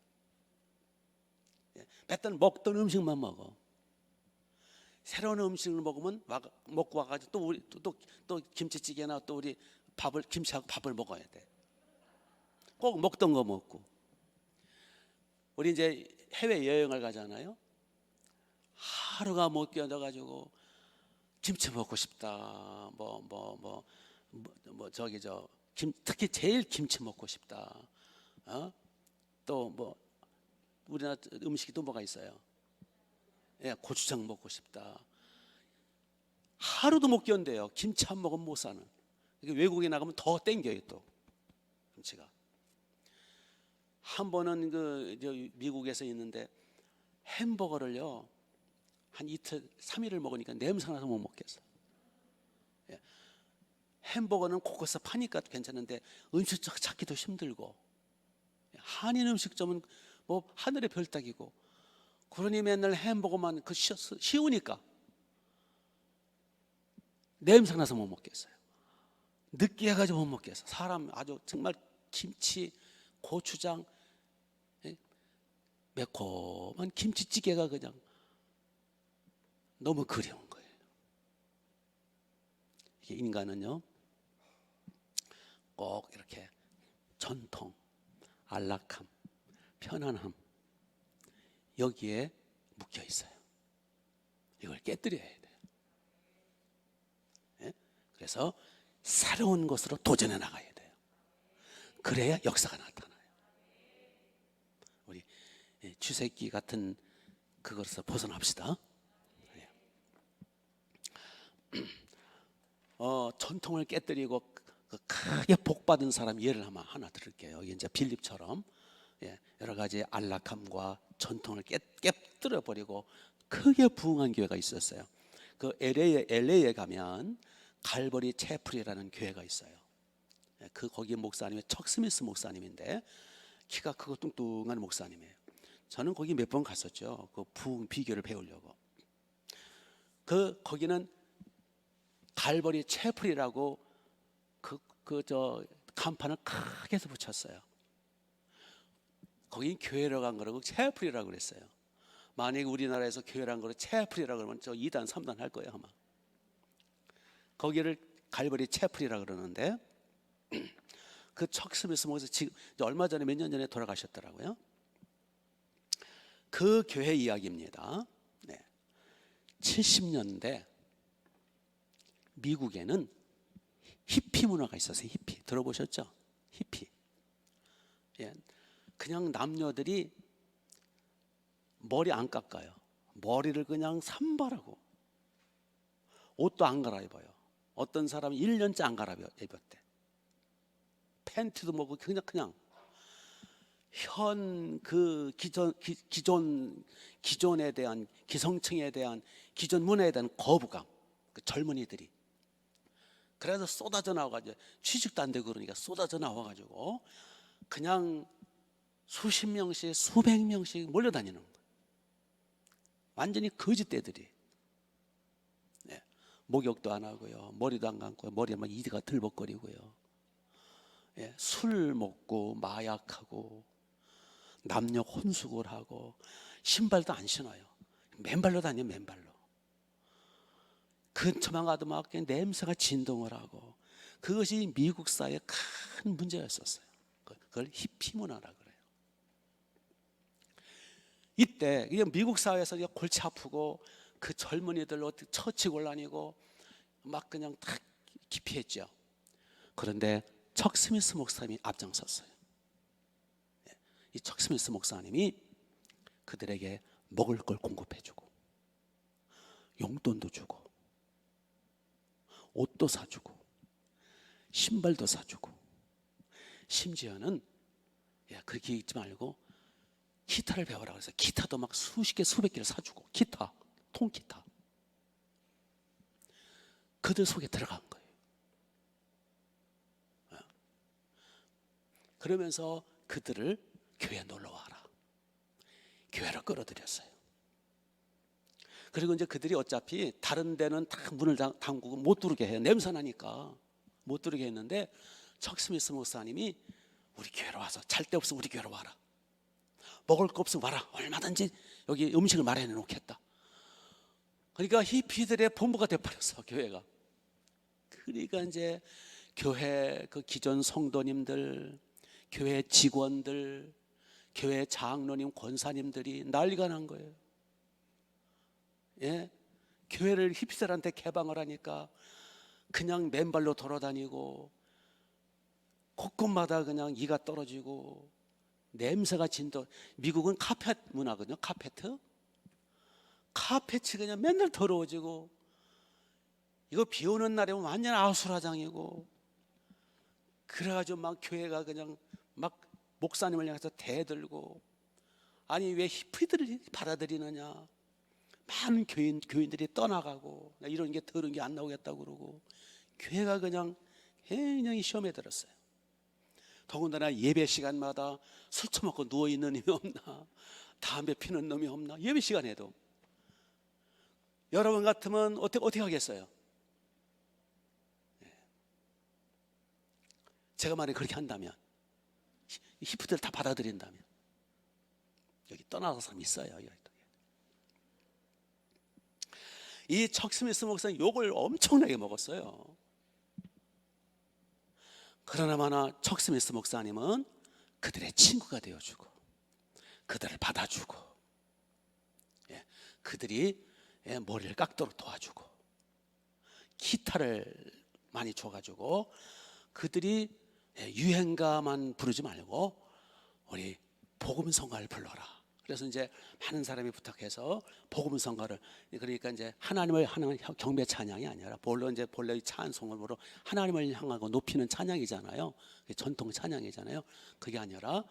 맨날 먹던 음식만 먹어. 새로운 음식을 먹으면 먹고 와가지고 또 김치찌개나 또 우리 김치하고 밥을 먹어야 돼. 꼭 먹던 거 먹고. 우리 이제 해외 여행을 가잖아요. 하루가 못 견뎌가지고 김치 먹고 싶다. 특히 제일 김치 먹고 싶다. 또 뭐 우리나라 음식이 또 뭐가 있어요? 예, 고추장 먹고 싶다. 하루도 못 견뎌요. 김치 안 먹으면 못 사는. 외국에 나가면 더 땡겨요 또 김치가. 한 번은 미국에서 있는데 햄버거를요 한 이틀 3일을 먹으니까 냄새나서 못 먹겠어. 예. 햄버거는 곳곳에서 파니까 괜찮은데 음식점 찾기도 힘들고, 한인 음식점은 뭐 하늘의 별 따기고, 그러니 맨날 햄버거만 쉬우니까 냄새나서 못 먹겠어요. 느끼해가지고 못 먹겠어. 사람 아주 정말 김치, 고추장, 매콤한 김치찌개가 그냥 너무 그리운 거예요. 이게 인간은요 꼭 이렇게 전통, 안락함, 편안함 여기에 묶여 있어요. 이걸 깨뜨려야 돼요. 예? 그래서 새로운 것으로 도전해 나가야 돼요. 그래야 역사가 나타나요. 우리 쥐새끼 같은 그것에서 벗어납시다. 전통을 깨뜨리고 크게 복받은 사람 예를 하나 들을게요. 여기 이제 빌립처럼 여러 가지 안락함과 전통을 깨뜨려 버리고 크게 부흥한 교회가 있었어요. 그 LA에 가면 갈버리 채플이라는 교회가 있어요. 거기 목사님이 척 스미스 목사님인데 키가 크고 뚱뚱한 목사님이에요. 저는 거기 몇 번 갔었죠. 그 부흥 비결을 배우려고. 거기는 갈버리 채플이라고 간판을 크게 해서 붙였어요. 거긴 교회로 간 거라고 채플이라고 그랬어요. 만약에 우리나라에서 교회란 거로 채플이라고 그러면 저 2단 3단 할 거예요 아마. 거기를 갈버리 채플이라고 그러는데 그 척 스미스 목사 지금 얼마 전에 몇 년 전에 돌아가셨더라고요. 그 교회 이야기입니다. 70년대 미국에는 히피 문화가 있었어요. 히피 들어보셨죠? 히피. 그냥 남녀들이 머리 안 깎아요. 머리를 그냥 산발하고 옷도 안 갈아입어요. 어떤 사람이 1년째 안 갈아입었대. 팬티도 먹고 그냥 기존에 대한 기성층에 대한 기존 문화에 대한 거부감, 그 젊은이들이 그래서 쏟아져 나와가지고 취직도 안 되고 그러니까 쏟아져 나와가지고 그냥 수십 명씩 수백 명씩 몰려다니는 거예요. 완전히 거짓대들이. 목욕도 안 하고요, 머리도 안 감고 머리에 막 이가 들벅거리고요, 술 먹고 마약하고 남녀 혼숙을 하고 신발도 안 신어요. 맨발로 다녀요. 맨발로. 근처만 가도 막 그냥 냄새가 진동을 하고, 그것이 미국 사회의 큰 문제였었어요. 그걸 히피 문화라 그래요. 이때 미국 사회에서 골치 아프고 그 젊은이들 어떻게 처치고 다니고 막 그냥 다 기피했죠. 그런데 척 스미스 목사님이 앞장섰어요. 이 척 스미스 목사님이 그들에게 먹을 걸 공급해주고, 용돈도 주고, 옷도 사주고, 신발도 사주고, 심지어는 그렇게 있지 말고 기타를 배워라 그래서 기타도 막 수십 개 수백 개를 사주고, 기타, 통기타, 그들 속에 들어간 거예요. 그러면서 그들을 교회에 놀러 와라, 교회로 끌어들였어요. 그리고 이제 그들이 어차피 다른 데는 다 문을 잠그고 못 들어오게 해요. 냄새 나니까 못 들어오게 했는데, 척 스미스 목사님이 우리 교회로 와서, 잘 데 없으면 우리 교회로 와라, 먹을 거 없으면 와라, 얼마든지 여기 음식을 마련해 놓겠다. 그러니까 히피들의 본부가 돼버렸어, 교회가. 그러니까 이제 교회 그 기존 성도님들, 교회 직원들, 교회 장로님, 권사님들이 난리가 난 거예요. 예? 교회를 히피들한테 개방을 하니까 그냥 맨발로 돌아다니고 곳곳마다 그냥 이가 떨어지고 냄새가 진동. 미국은 카펫 문화거든요. 카펫이 그냥 맨날 더러워지고, 이거 비 오는 날이면 완전 아수라장이고, 그래가지고 막 교회가 그냥 막 목사님을 향해서 대들고, 아니 왜 히피들을 받아들이느냐, 많은 교인들이 떠나가고 이런 게 더러운 게 안 나오겠다고 그러고, 교회가 그냥 굉장히 시험에 들었어요. 더군다나 예배 시간마다 술 처먹고 누워있는 놈이 없나, 담배 피는 놈이 없나, 예배 시간에도. 여러분 같으면 어떻게 하겠어요? 제가 만약에 그렇게 한다면, 히피들 다 받아들인다면, 여기 떠나서 사람 있어요. 이 척 스미스 목사는 욕을 엄청나게 먹었어요. 그러나마나 척 스미스 목사님은 그들의 친구가 되어주고, 그들을 받아주고, 그들이 머리를 깎도록 도와주고, 기타를 많이 줘가지고, 그들이 유행가만 부르지 말고 우리 복음성가를 불러라. 그래서 이제 많은 사람이 부탁해서 복음성가를, 그러니까 이제 하나님을 하는 경배 찬양이 아니라 본래 찬송으로 하나님을 향하고 높이는 찬양이잖아요. 전통 찬양이잖아요. 그게 아니라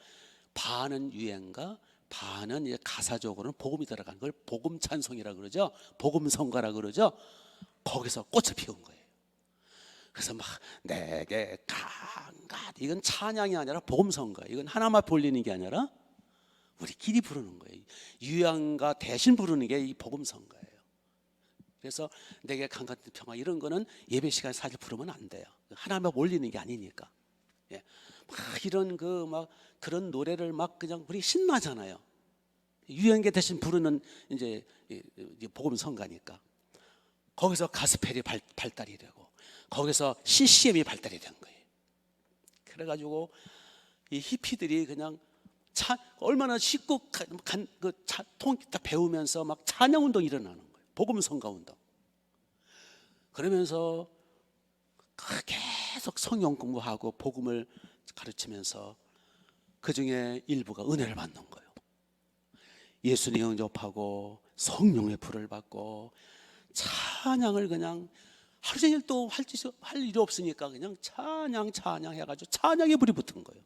반은 유행가, 반은 이제 가사적으로는 복음이 들어간 걸 복음 찬송이라 그러죠. 복음성가라 그러죠. 거기서 꽃을 피운 거예요. 그래서 막 내게 강가, 이건 찬양이 아니라 복음성가, 이건 하나만 불리는 게 아니라 우리끼리 부르는 거예요. 유양가 대신 부르는 게 이 복음성가예요. 그래서 내게 강가 평화, 이런 거는 예배 시간에 사실 부르면 안 돼요. 하나만 올리는 게 아니니까. 막 이런 막 그런 노래를 막 그냥 우리 신나잖아요. 유행가 대신 부르는 이제 복음성가니까. 거기서 가스펠이 발달이 되고, 거기서 CCM이 발달이 된 거예요. 그래가지고 이 히피들이 그냥 얼마나 쉽고 통기타 배우면서 막 찬양 운동이 일어나는 거예요. 복음 성가 운동. 그러면서 계속 성경 공부하고 복음을 가르치면서 그 중에 일부가 은혜를 받는 거예요. 예수님 영접하고 성령의 불을 받고 찬양을 그냥 하루 종일 또 할 일이 없으니까 그냥 찬양 해가지고 찬양에 불이 붙은 거예요.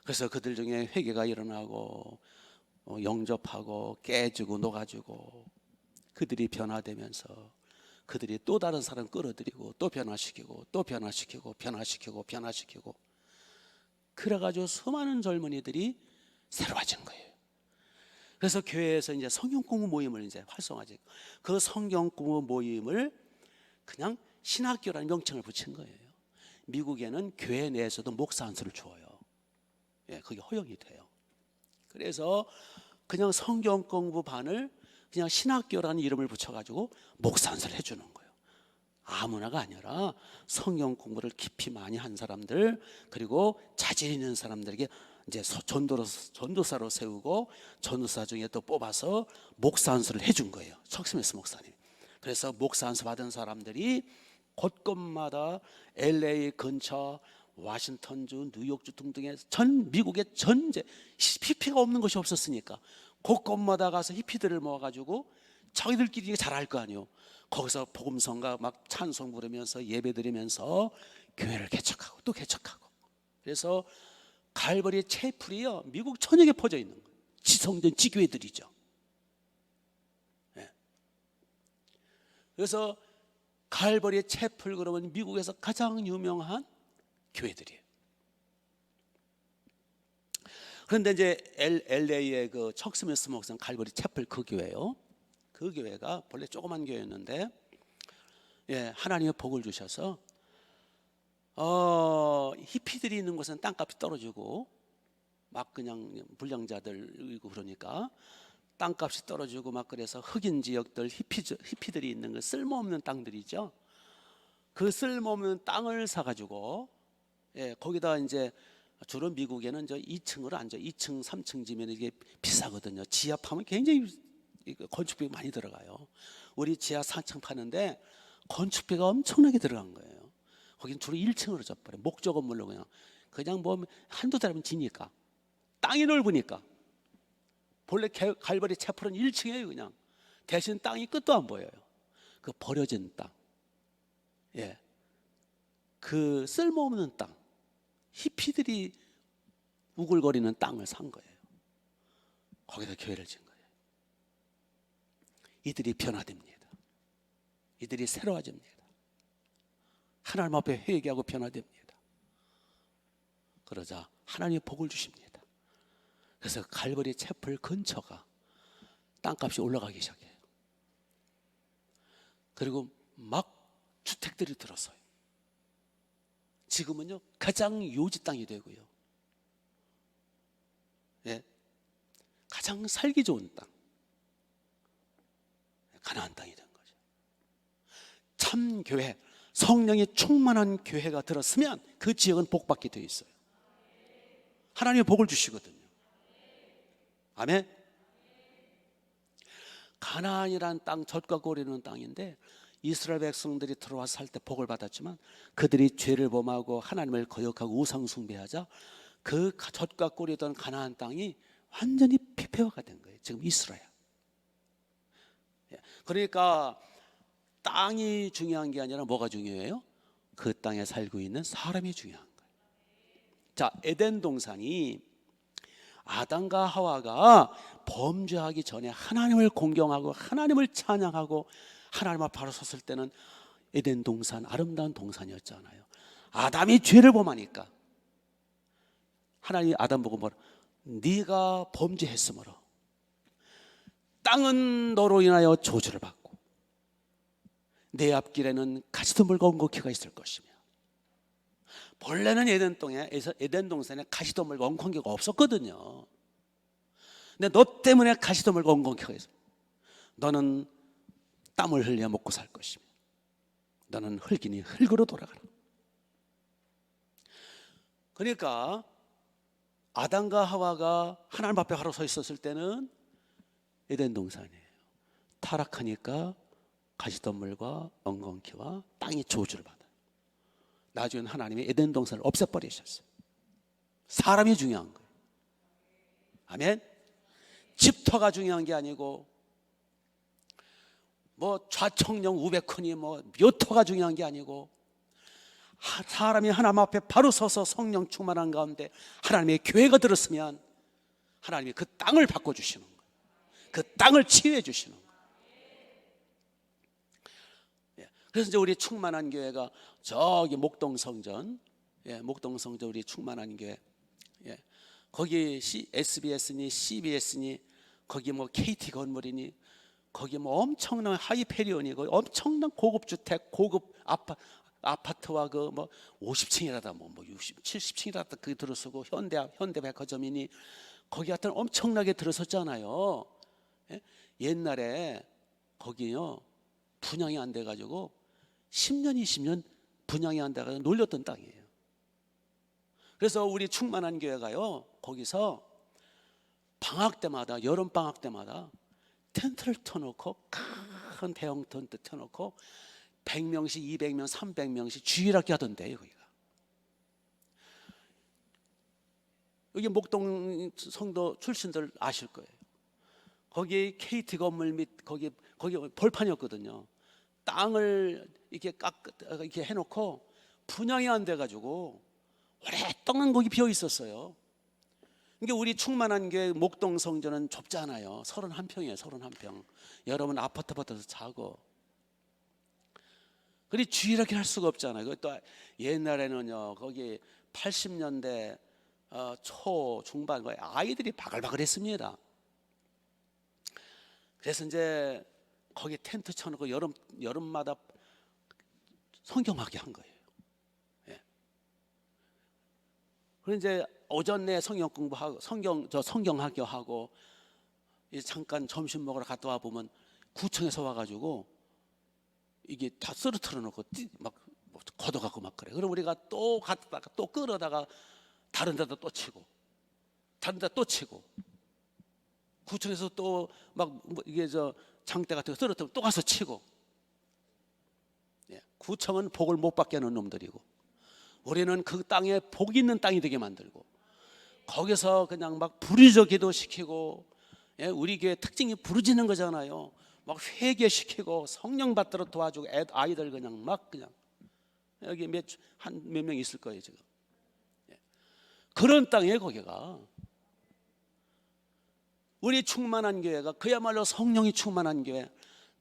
그래서 그들 중에 회개가 일어나고 영접하고 깨지고 녹아지고, 그들이 변화되면서 그들이 또 다른 사람 끌어들이고 또 변화시키고 또 변화시키고 그래가지고 수많은 젊은이들이 새로워진 거예요. 그래서 교회에서 이제 성경 공부 모임을 이제 활성화하지, 그 성경 공부 모임을 그냥 신학교라는 명칭을 붙인 거예요. 미국에는 교회 내에서도 목사 안수를 주어요. 그게 허용이 돼요. 그래서 그냥 성경 공부 반을 그냥 신학교라는 이름을 붙여가지고 목사 안수를 해주는 거예요. 아무나가 아니라 성경 공부를 깊이 많이 한 사람들, 그리고 자질 있는 사람들에게 이제 전도사로 세우고 전도사 중에 또 뽑아서 목사 안수를 해준 거예요. 척스미스 목사님. 그래서 목사 안수 받은 사람들이 곳곳마다 LA 근처, 워싱턴주, 뉴욕주 등등의 전 미국의 전제 히피가 없는 곳이 없었으니까 곳곳마다 가서 히피들을 모아가지고 자기들끼리 잘 알 거 아니에요. 거기서 복음성가 막 찬송 부르면서 예배 드리면서 교회를 개척하고 또 개척하고. 그래서 갈보리 채플이요 미국 전역에 퍼져 있는 거예요. 지성전 지교회들이죠. 네. 그래서 갈보리 채플 그러면 미국에서 가장 유명한 교회들이에요. 그런데 이제 LA의 그 척스미스 목사는 갈보리 채플 그 교회요. 그 교회가 본래 조그만 교회였는데, 예, 하나님의 복을 주셔서 히피들이 있는 곳은 땅값이 떨어지고 막 그냥 불량자들이고 그러니까 땅값이 떨어지고 막 그래서 흑인 지역들 히피들이 있는 그 쓸모없는 땅들이죠. 그 쓸모없는 땅을 사가지고, 예, 거기다 이제 주로 미국에는 저 2층으로 앉아 2층 3층 지면 이게 비싸거든요. 지하파면 굉장히 건축비 많이 들어가요. 우리 지하 4층 파는데 건축비가 엄청나게 들어간 거예요. 거긴 주로 1층으로 져버려. 목조 건물로 그냥 뭐 한두 달이면 지니까 땅이 넓으니까. 본래 갈보리 채플은 1층이에요. 그냥 대신 땅이 끝도 안 보여요. 그 버려진 땅, 예, 그 쓸모없는 땅, 히피들이 우글거리는 땅을 산 거예요. 거기다 교회를 진 거예요. 이들이 변화됩니다. 이들이 새로워집니다. 하나님 앞에 회개하고 변화됩니다. 그러자 하나님이 복을 주십니다. 그래서 갈보리 채플 근처가 땅값이 올라가기 시작해요. 그리고 막 주택들이 들었어요. 지금은요 가장 요지 땅이 되고요, 예, 가장 살기 좋은 땅, 가나안 땅이 된 거죠. 참 교회, 성령이 충만한 교회가 들었으면 그 지역은 복받게 되어 있어요. 하나님의 복을 주시거든요. 아멘. 가나안이란 땅, 젖과 꿀이는 땅인데 이스라엘 백성들이 들어와서 살 때 복을 받았지만 그들이 죄를 범하고 하나님을 거역하고 우상 숭배하자 그 젖과 꿀이던 가나안 땅이 완전히 피폐화가 된 거예요. 지금 이스라엘. 그러니까 땅이 중요한 게 아니라 뭐가 중요해요? 그 땅에 살고 있는 사람이 중요한 거예요. 자, 에덴 동산이 아담과 하와가 범죄하기 전에 하나님을 공경하고 하나님을 찬양하고 하나님 앞에 바로 섰을 때는 에덴 동산, 아름다운 동산이었잖아요. 아담이 죄를 범하니까 하나님이 아담 보고 뭐라, 네가 범죄했으므로 땅은 너로 인하여 저주를 받고 내 앞길에는 가시덤불과 엉겅퀴가 있을 것이며. 본래는 에덴 동산에 가시덤불과 엉겅퀴가 없었거든요. 근데 너 때문에 가시덤불과 엉겅퀴가 있어. 너는 땀을 흘려 먹고 살 것이며 너는 흙이니 흙으로 돌아가라. 그러니까 아담과 하와가 하나님 앞에 바로 서 있었을 때는 에덴 동산이에요. 타락하니까 가시덤불과 엉겅퀴와 땅이 저주를 받아요. 나중에 하나님이 에덴 동산을 없애버리셨어요. 사람이 중요한 거예요. 아멘. 집터가 중요한 게 아니고 뭐 좌청령 우백헌이 뭐 묘토가 중요한 게 아니고 사람이 하나님 앞에 바로 서서 성령 충만한 가운데 하나님의 교회가 들었으면 하나님이 그 땅을 바꿔주시는 거예요. 그 땅을 치유해 주시는 거예요. 그래서 이제 우리 충만한 교회가 저기 목동성전, 예, 목동성전 우리 충만한 교회, 예, 거기 SBS니 CBS니 거기 뭐 KT 건물이니 거기 뭐 엄청난 하이페리온이고 엄청난 고급 주택, 고급 아파트와 그 뭐 50층이라다 뭐 60, 70층이라다 그게 들어서고 현대백화점이니 거기 하여튼 엄청나게 들어섰잖아요. 예? 옛날에 거기요 분양이 안 돼가지고 10년 20년 분양이 안 돼가지고 놀렸던 땅이에요. 그래서 우리 충만한 교회가요 거기서 방학 때마다 여름 방학 때마다 텐트를 쳐놓고 큰 대형 텐트 쳐놓고 100명씩 200명 300명씩 주일학교 하던데요. 거기가 여기 목동 성도 출신들 아실 거예요. 거기 KT 건물 및 거기 벌판이었거든요. 땅을 이렇게 해놓고 분양이 안 돼가지고 오랫동안 거기 비어 있었어요. 그러니까 우리 충만한 교회 목동 성전은 좁잖아요. 31평이에요. 31평. 여러분 아파트에서 자고. 그리 주일학교 할 수가 없잖아요. 그것도 옛날에는요 거기 80년대 초 중반 아이들이 바글바글했습니다. 그래서 이제 거기 텐트 쳐놓고 여름마다 성경학교 한 거예요. 예. 그리고 이제 오전 내 성경 공부하고 성경학교 하고 잠깐 점심 먹으러 갔다 와 보면 구청에서 와가지고 이게 다 쓰러뜨려 놓고 막 걷어갖고 막 그래. 그럼 우리가 또 갔다가 또 끌어다가 다른 데다 또 치고 다른 데다 또 치고 구청에서 또 막 이게 장대 같은 거 쓰러뜨리면 또 가서 치고. 예, 구청은 복을 못 받게 하는 놈들이고 우리는 그 땅에 복 있는 땅이 되게 만들고 거기서 그냥 막 부르짖어 기도시키고. 예, 우리 교회 특징이 부르짖는 거잖아요. 막 회개시키고 성령 받도록 도와주고 아이들 그냥 여기 몇 명 있을 거예요 지금. 예. 그런 땅이에요 거기가. 우리 충만한 교회가 그야말로 성령이 충만한 교회.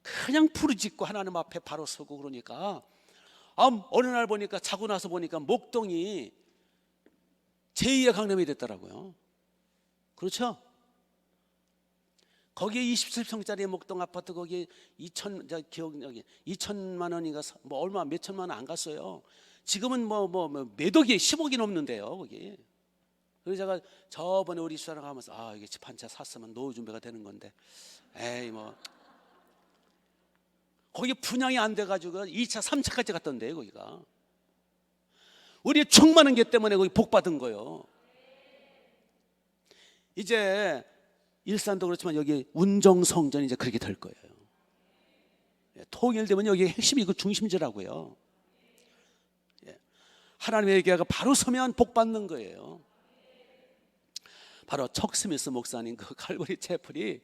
그냥 부르짖고 하나님 앞에 바로 서고 그러니까 어느 날 보니까 자고 나서 보니까 목동이 제2의 강남이 됐더라고요. 그렇죠? 거기에 27평짜리 목동 아파트 거기 2천만 원인가 뭐 얼마 몇 천만 원 안 갔어요. 지금은 몇 억이 10억이 넘는데요 거기. 그래서 제가 저번에 우리 수사랑 가면서 이게 집 한 채 샀으면 노후 준비가 되는 건데 에이 거기 분양이 안 돼가지고 2차 3차까지 갔던데요 거기가. 우리 충만한 게 때문에 거기 복 받은 거요. 이제 일산도 그렇지만 여기 운정성전이 이제 그렇게 될 거예요. 통일되면 여기 핵심이 그 중심지라고요. 하나님의 교회가 바로 서면 복 받는 거예요. 바로 척 스미스 목사님 그 칼보리 채플이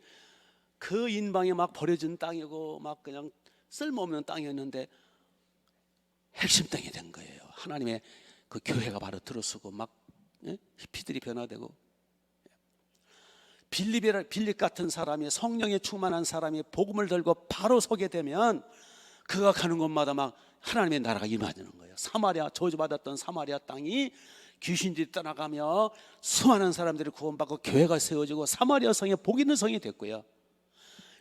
그 인방에 막 버려진 땅이고 막 그냥 쓸모없는 땅이었는데 핵심 땅이 된 거예요. 하나님의 그 교회가 바로 들어서고 막 히피들이 변화되고. 빌립 같은 사람이 성령에 충만한 사람이 복음을 들고 바로 서게 되면 그가 가는 곳마다 막 하나님의 나라가 임하는 거예요. 사마리아 저주받았던 사마리아 땅이 귀신들이 떠나가며 수많은 사람들이 구원받고 교회가 세워지고 사마리아 성에 복 있는 성이 됐고요.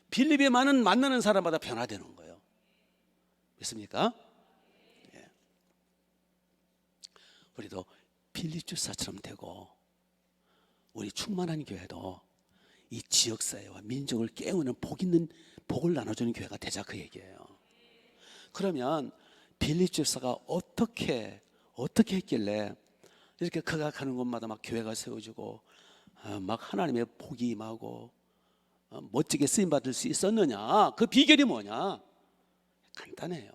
빌립에 만나는 사람마다 변화되는 거예요. 믿습니까? 예. 우리도 빌립 주사처럼 되고 우리 충만한 교회도 이 지역사회와 민족을 깨우는 복 있는 복을 나눠주는 교회가 되자 그 얘기예요. 그러면 빌립 집사가 어떻게 했길래 이렇게 그가 가는 곳마다 막 교회가 세워지고 막 하나님의 복이 임하고 멋지게 쓰임 받을 수 있었느냐? 그 비결이 뭐냐? 간단해요.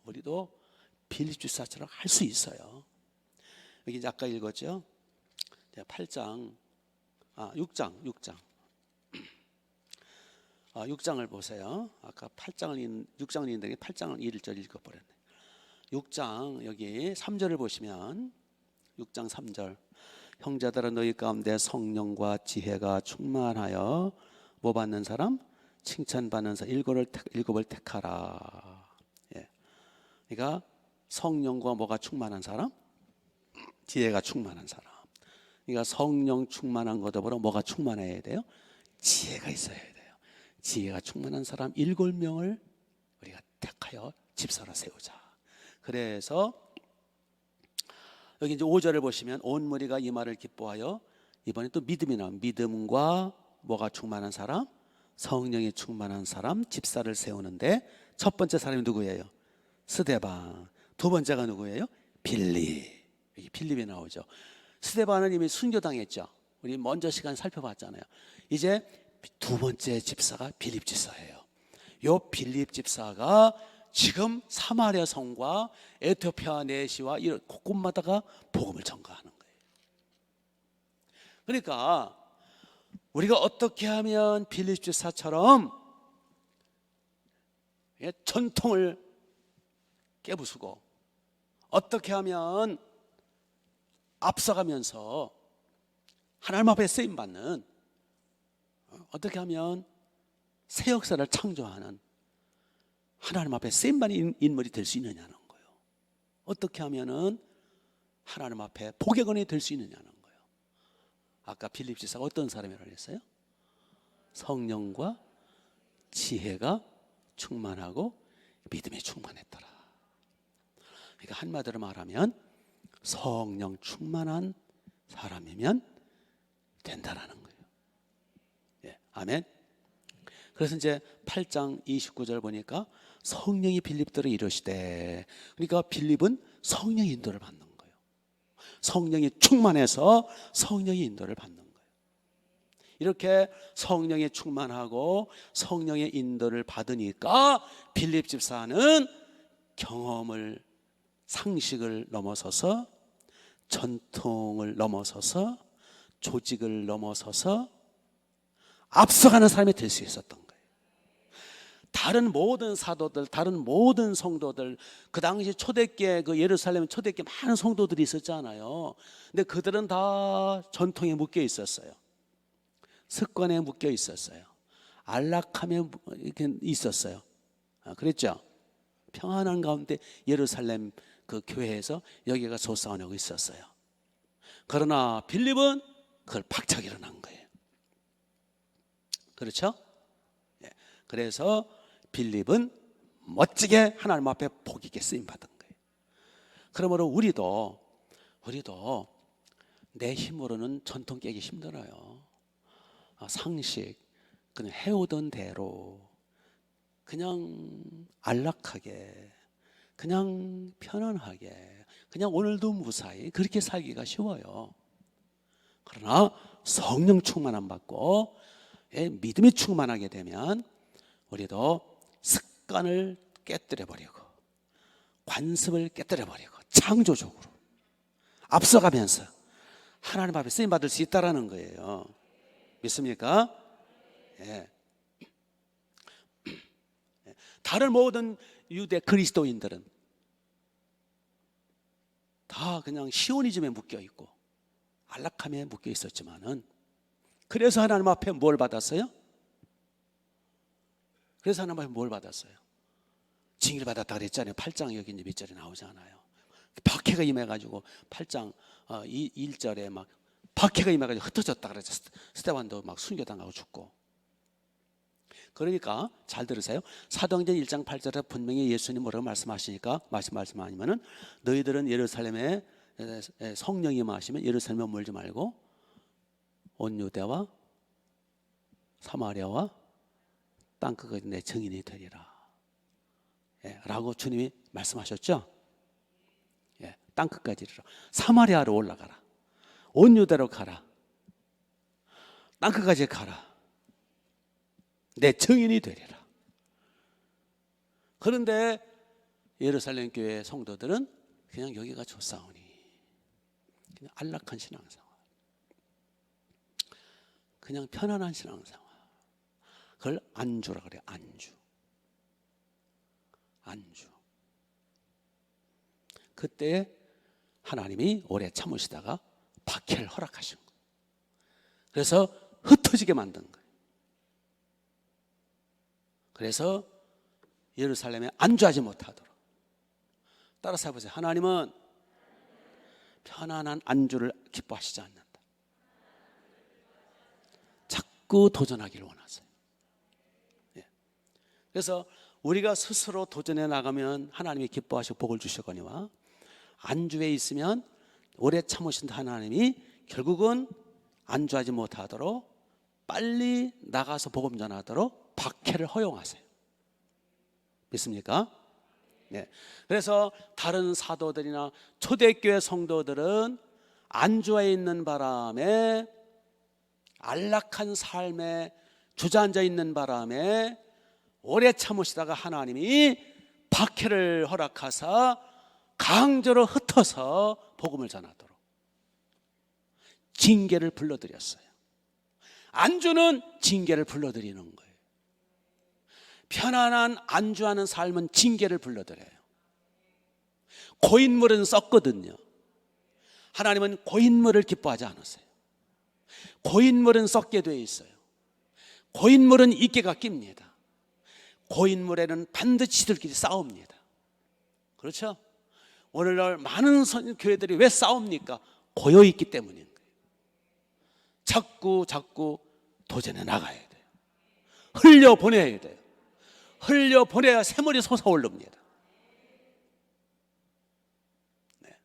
우리도 빌립 집사처럼 할 수 있어요. 여기 이제 아까 읽었죠? 8장 6장 6장을 보세요. 아까 6장을 읽는데 8장을 1절 읽어버렸네. 6장 여기 3절을 보시면 6장 3절 형제들아 너희 가운데 성령과 지혜가 충만하여 뭐 받는 사람? 칭찬받는 사람 일곱을 택하라. 예. 그러니까 성령과 뭐가 충만한 사람? 지혜가 충만한 사람. 그러니까 성령 충만한 것더불어 뭐가 충만해야 돼요? 지혜가 있어야 돼요. 지혜가 충만한 사람 7명을 우리가 택하여 집사로 세우자. 그래서 여기 이제 5절을 보시면 온 무리가 이 말을 기뻐하여 이번에 또 믿음이 나옵니다. 믿음과 뭐가 충만한 사람? 성령이 충만한 사람 집사를 세우는데 첫 번째 사람이 누구예요? 스데반. 두 번째가 누구예요? 빌립. 여기 빌립이 나오죠. 스데반은 이미 순교당했죠. 우리 먼저 시간 살펴봤잖아요. 이제 두 번째 집사가 빌립 집사예요. 요 빌립 집사가 지금 사마리아 성과 에티오피아 내시와 이런 곳곳마다가 복음을 전가하는 거예요. 그러니까 우리가 어떻게 하면 빌립 집사처럼 전통을 깨부수고 어떻게 하면 앞서가면서 하나님 앞에 쓰임받는, 어떻게 하면 새 역사를 창조하는 하나님 앞에 쓰임받는 인물이 될 수 있느냐는 거예요. 어떻게 하면은 하나님 앞에 복의건이 될 수 있느냐는 거예요. 아까 빌립 지사가 어떤 사람이라고 했어요? 성령과 지혜가 충만하고 믿음이 충만했더라. 그러니까 한마디로 말하면 성령 충만한 사람이면 된다라는 거예요. 예, 아멘. 그래서 이제 8장 29절 보니까 성령이 빌립들을 이르시되, 그러니까 빌립은 성령의 인도를 받는 거예요. 성령이 충만해서 성령의 인도를 받는 거예요. 이렇게 성령에 충만하고 성령의 인도를 받으니까 빌립 집사는 경험을, 상식을 넘어서서, 전통을 넘어서서, 조직을 넘어서서 앞서가는 사람이 될 수 있었던 거예요. 다른 모든 사도들, 다른 모든 성도들, 그 당시 초대교회, 그 예루살렘 초대교회 많은 성도들이 있었잖아요. 근데 그들은 다 전통에 묶여 있었어요. 습관에 묶여 있었어요. 안락함에 이렇게 있었어요. 그랬죠? 평안한 가운데 예루살렘 그 교회에서 여기가 솟아오고 있었어요. 그러나 빌립은 그걸 박차게 일어난 거예요. 그렇죠? 그래서 빌립은 멋지게 하나님 앞에 복 있게 쓰임 받은 거예요. 그러므로 우리도 내 힘으로는 전통 깨기 힘들어요. 상식, 그냥 해오던 대로 그냥 안락하게, 그냥 편안하게, 그냥 오늘도 무사히 그렇게 살기가 쉬워요. 그러나 성령 충만함 받고 믿음이 충만하게 되면 우리도 습관을 깨뜨려 버리고 관습을 깨뜨려 버리고 창조적으로 앞서가면서 하나님 앞에 쓰임 받을 수 있다라는 거예요. 믿습니까? 예. 다른 모든 유대 그리스도인들은 다 그냥 시오니즘에 묶여 있고 안락함에 묶여 있었지만은, 그래서 하나님 앞에 뭘 받았어요? 그래서 하나님 앞에 뭘 받았어요? 징계를 받았다 그랬잖아요. 8장 여기 이제 몇 절에 나오잖아요. 박해가 임해가지고 8장 1절에 막 박해가 임해가지고 흩어졌다 그랬죠. 스데반도 막 순교당하고 죽고. 그러니까 잘 들으세요. 사도행전 1장 8절에 분명히 예수님 뭐라고 말씀하시니까, 말씀 아니면은 너희들은 예루살렘에 성령이 임하시면 예루살렘에 머물지 말고 온 유대와 사마리아와 땅끝까지 내 증인이 되리라, 라고 주님이 말씀하셨죠. 땅끝까지 이르라. 사마리아로 올라가라, 온 유대로 가라, 땅끝까지 가라, 내 증인이 되리라. 그런데 예루살렘 교회 성도들은 그냥 여기가 좋사오니 그냥 안락한 신앙생활, 그냥 편안한 신앙생활, 그걸 안주라 그래요. 안주. 그때 하나님이 오래 참으시다가 박해를 허락하신 거예요. 그래서 흩어지게 만든 거예요. 그래서 예루살렘에 안주하지 못하도록. 따라서 해보세요. 하나님은 편안한 안주를 기뻐하시지 않는다. 자꾸 도전하기를 원하세요. 그래서 우리가 스스로 도전해 나가면 하나님이 기뻐하시고 복을 주시거니와, 안주에 있으면 오래 참으신 하나님이 결국은 안주하지 못하도록 빨리 나가서 복음 전하도록 박해를 허용하세요. 믿습니까? 네. 그래서 다른 사도들이나 초대교회 성도들은 안주해 있는 바람에, 안락한 삶에 주저앉아 있는 바람에 오래 참으시다가 하나님이 박해를 허락하사 강제로 흩어서 복음을 전하도록 징계를 불러들였어요. 안주는 징계를 불러들이는 거예요. 편안한 안주하는 삶은 징계를 불러들여요. 고인물은 썩거든요. 하나님은 고인물을 기뻐하지 않으세요. 고인물은 썩게 돼 있어요. 고인물은 이끼가 낍니다. 고인물에는 반드시 지들끼리 싸웁니다. 그렇죠? 오늘날 많은 교회들이 왜 싸웁니까? 고여있기 때문인 거예요. 자꾸 도전해 나가야 돼요. 흘려보내야 돼요. 흘려보내야 샘물이 솟아오릅니다. 네.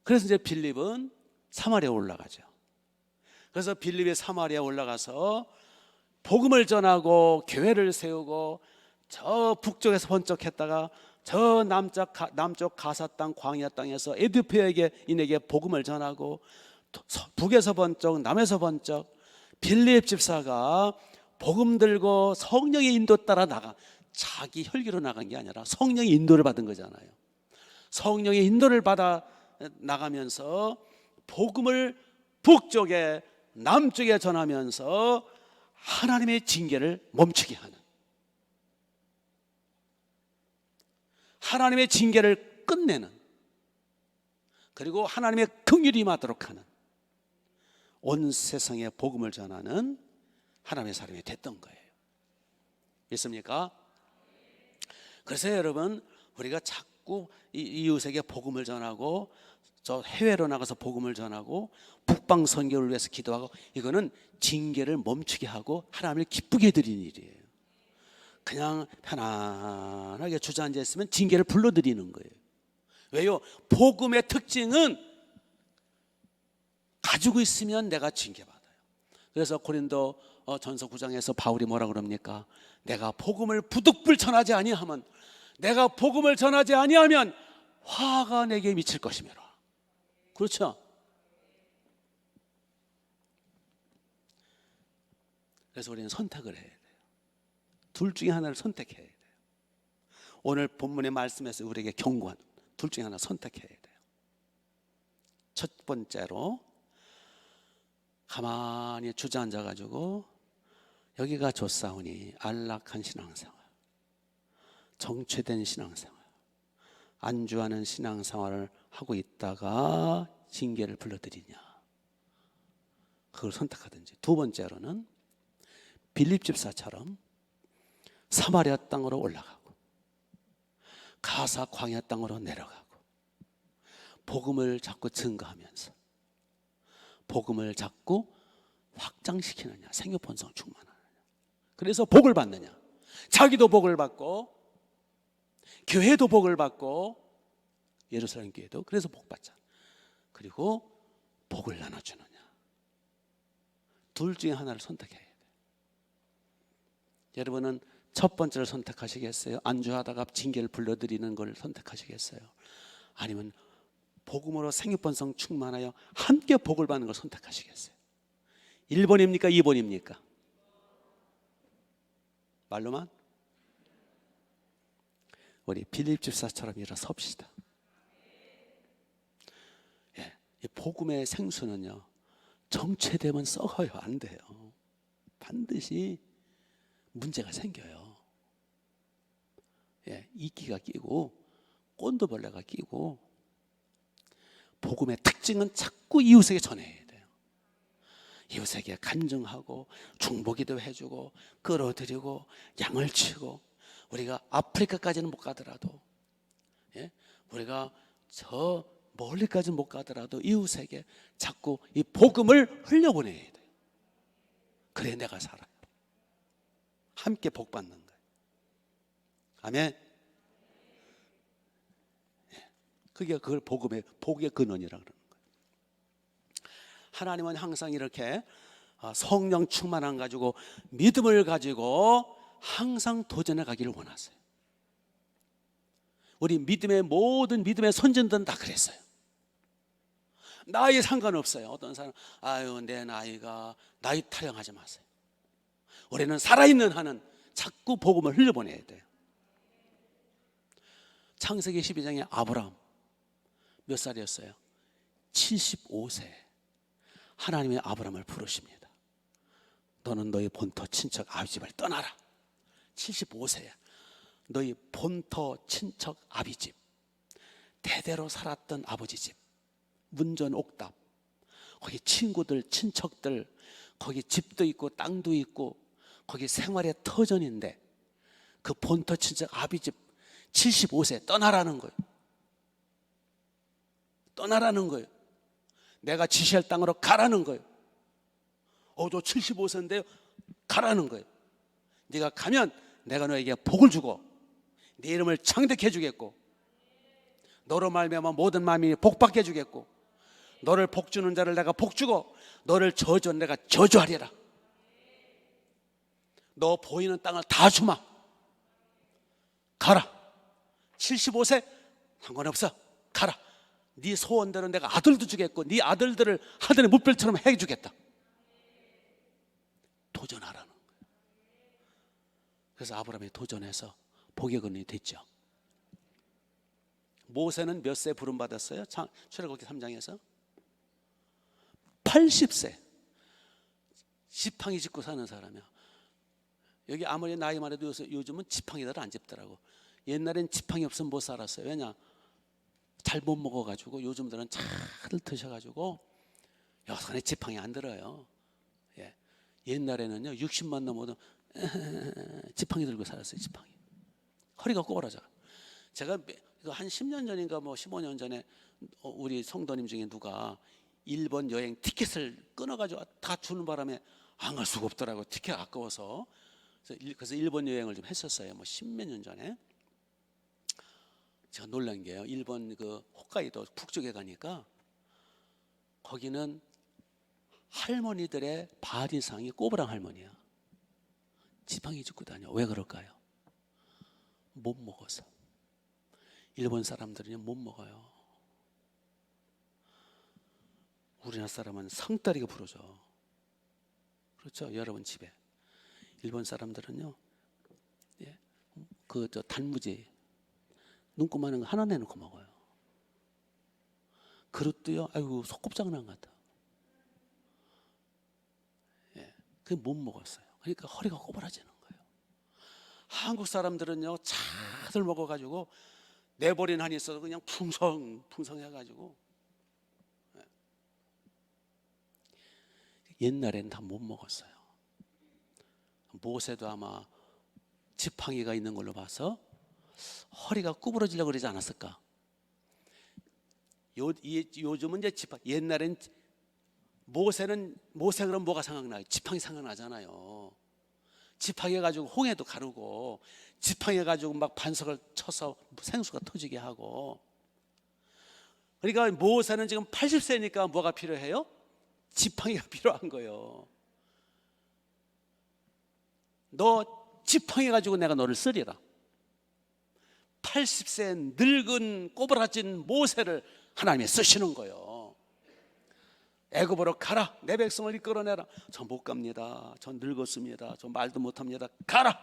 그래서 이제 빌립은 사마리아에 올라가죠. 그래서 빌립이 사마리아에 올라가서 복음을 전하고 교회를 세우고 저 북쪽에서 번쩍했다가 저 남쪽 가사 땅 광야 땅에서 에디오피아인에게 복음을 전하고 북에서 번쩍 남에서 번쩍 빌립 집사가 복음 들고 성령의 인도 따라 나가, 자기 혈기로 나간 게 아니라 성령의 인도를 받은 거잖아요. 성령의 인도를 받아 나가면서 복음을 북쪽에 남쪽에 전하면서 하나님의 징계를 멈추게 하는, 하나님의 징계를 끝내는, 그리고 하나님의 긍휼이 임하도록 하는, 온 세상에 복음을 전하는 하나님의 사람이 됐던 거예요. 믿습니까? 그래서 여러분, 우리가 자꾸 이웃에게 복음을 전하고 저 해외로 나가서 복음을 전하고 북방 선교를 위해서 기도하고, 이거는 징계를 멈추게 하고 하나님을 기쁘게 해드리는 일이에요. 그냥 편안하게 주저앉아 있으면 징계를 불러드리는 거예요. 왜요? 복음의 특징은 가지고 있으면 내가 징계받아요. 그래서 고린도 전서 9장에서 바울이 뭐라 그럽니까? 내가 복음을 부득불 전하지 아니하면, 내가 복음을 전하지 아니하면 화가 내게 미칠 것이며라. 그렇죠? 그래서 우리는 선택을 해야 돼요. 둘 중에 하나를 선택해야 돼요. 오늘 본문의 말씀에서 우리에게 경고한 둘 중에 하나 선택해야 돼요. 첫 번째로, 가만히 주저앉아 가지고 여기가 좋사오니 안락한 신앙생활, 정체된 신앙생활, 안주하는 신앙생활을 하고 있다가 징계를 불러들이냐, 그걸 선택하든지. 두 번째로는 빌립 집사처럼 사마리아 땅으로 올라가고 가사 광야 땅으로 내려가고 복음을 자꾸 증거하면서 복음을 자꾸 확장시키느냐, 생육본성 충만하느냐. 그래서 복을 받느냐, 자기도 복을 받고 교회도 복을 받고 예루살렘 교회도 그래서 복 받자. 그리고 복을 나눠주느냐. 둘 중에 하나를 선택해야 돼요. 여러분은 첫 번째를 선택하시겠어요? 안주하다가 징계를 불러드리는 걸 선택하시겠어요? 아니면 복음으로 생육본성 충만하여 함께 복을 받는 걸 선택하시겠어요? 1번입니까? 2번입니까? 말로만? 우리 빌립 집사처럼 일어섭시다. 예, 이 복음의 생수는요, 정체되면 썩어요. 안 돼요. 반드시 문제가 생겨요. 예, 이끼가 끼고 꼰도벌레가 끼고. 복음의 특징은 자꾸 이웃에게 전해야 돼요. 이웃에게 간증하고 중보기도 해주고 끌어들이고 양을 치고, 우리가 아프리카까지는 못 가더라도, 예? 우리가 저 멀리까지는 못 가더라도 이웃에게 자꾸 이 복음을 흘려보내야 돼요. 그래 내가 살아요. 함께 복 받는 거예요. 아멘. 그게 그걸 복음의 복의 근원이라 그러는 거예요. 하나님은 항상 이렇게 성령 충만함 가지고 믿음을 가지고 항상 도전해 가기를 원하세요. 우리 모든 믿음의 선진들은 다 그랬어요. 나이에 상관없어요. 어떤 사람 내 나이가 나이 타령하지 마세요. 우리는 살아있는 한은 자꾸 복음을 흘려보내야 돼요. 창세기 12장에 아브라함 몇 살이었어요? 75세. 하나님의 아브라함을 부르십니다. 너는 너희 본토 친척 아비집을 떠나라. 75세야. 너희 본토 친척 아비집, 대대로 살았던 아버지 집, 문전 옥답, 거기 친구들 친척들, 거기 집도 있고 땅도 있고 거기 생활의 터전인데 그 본토 친척 아비집 75세 떠나라는 거예요. 떠나라는 거예요. 내가 지시할 땅으로 가라는 거예요. 저 75세인데요 가라는 거예요. 네가 가면 내가 너에게 복을 주고 네 이름을 창대케 해주겠고 너로 말미암아 모든 만민이 복받게 해주겠고 너를 복주는 자를 내가 복주고 너를 저주는 내가 저주하리라. 너 보이는 땅을 다 주마. 가라. 75세 상관없어. 가라. 네 소원대로 내가 아들도 주겠고 네 아들들을 하늘의 무별처럼 해주겠다. 도전하라는 거예요. 그래서 아브라함이 도전해서 복의 근원이 됐죠. 모세는 몇 세 부름받았어요? 출애굽기 3장에서 80세. 지팡이 짚고 사는 사람이야. 여기 아무리 나이 많아도 요즘은 지팡이들 안 짚더라고. 옛날엔 지팡이 없으면 못 살았어요. 왜냐? 잘 못 먹어가지고 요즘들은 잘 드셔가지고 여선에 지팡이 안 들어요. 예. 옛날에는요 60만 넘어도 지팡이 들고 살았어요. 지팡이. 허리가 꼬부라져. 제가 한 10년 전인가 15년 전에 우리 성도님 중에 누가 일본 여행 티켓을 끊어가지고 다 주는 바람에 안 갈 수가 없더라고요. 티켓 아까워서. 그래서 일본 여행을 좀 했었어요. 10몇 년 전에. 제가 놀란 게요. 일본 그 홋카이도 북쪽에 가니까 거기는 할머니들의 발이상이 꼬부랑 할머니야. 지팡이 짚고 다녀. 왜 그럴까요? 못 먹어서. 일본 사람들은요 못 먹어요. 우리나라 사람은 상다리가 부러져. 그렇죠? 여러분 집에. 일본 사람들은요 단무지 눈꼬마한 거 하나 내놓고 먹어요. 그릇도요 아이고 소꿉장난 같아. 그게 못 먹었어요. 그러니까 허리가 꼬부라지는 거예요. 한국 사람들은요 차들 먹어가지고 내버린 한이 있어도 그냥 풍성해가지고 옛날엔 다 못 먹었어요. 모세도 아마 지팡이가 있는 걸로 봐서 허리가 구부러지려고 그러지 않았을까? 요즘은 이제 옛날엔 모세 그럼 뭐가 생각나요? 지팡이 생각나잖아요. 지팡이 가지고 홍해도 가르고 지팡이 가지고 막 반석을 쳐서 생수가 터지게 하고. 그러니까 모세는 지금 80세니까 뭐가 필요해요? 지팡이가 필요한 거예요. 너 지팡이 가지고 내가 너를 쓰리라. 80세 늙은 꼬부라진 모세를 하나님이 쓰시는 거예요. 애굽으로 가라. 내 백성을 이끌어내라. 저 못 갑니다. 저 늙었습니다. 저 말도 못합니다. 가라.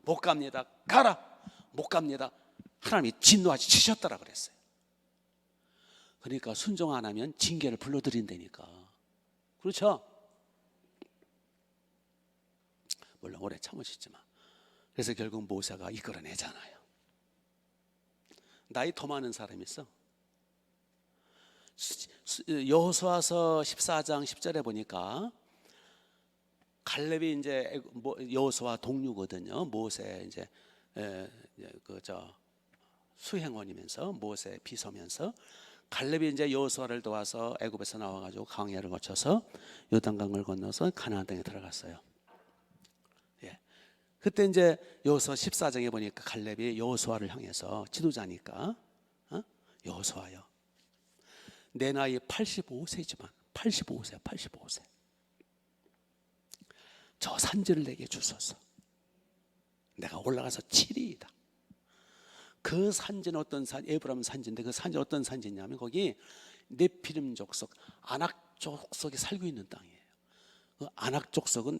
못 갑니다. 가라. 못 갑니다. 하나님이 진노하시 치셨다라 그랬어요. 그러니까 순종 안 하면 징계를 불러들인다니까. 그렇죠? 물론 오래 참으셨지만. 그래서 결국 모세가 이끌어내잖아요. 나이 더 많은 사람이 있어. 여호수아서 14장 10절에 보니까 갈렙이 이제 여호수아 동료거든요. 모세 이제 수행원이면서 모세 비서면서 갈렙이 이제 여호수아를 도와서 애굽에서 나와가지고 광야를 거쳐서 요단강을 건너서 가나안 땅에 들어갔어요. 그때 이제 여호수아 14장에 보니까 갈렙이 여호수아를 향해서 지도자니까 여호수아여, 내 나이 85세지만 85세, 85세. 저 산지를 내게 주소서. 내가 올라가서 치리이다. 그 산지는 어떤 산? 에브라임 산지인데 그 산지 어떤 산지냐면 거기 네피림 족속, 아낙 족속이 살고 있는 땅이에요. 그 아낙 족속은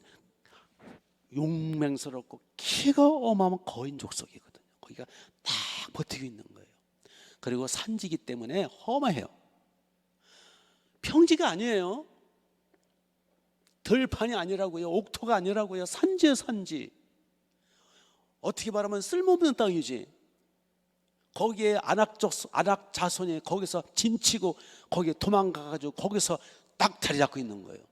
용맹스럽고 키가 어마어마한 거인 족속이거든요. 거기가 딱 버티고 있는 거예요. 그리고 산지기 때문에 험해요. 평지가 아니에요. 들판이 아니라고요. 옥토가 아니라고요. 산지예요, 산지. 어떻게 말하면 쓸모없는 땅이지. 거기에 아낙 자손이 거기서 진치고 거기에 도망가가지고 거기서 딱 자리 잡고 있는 거예요.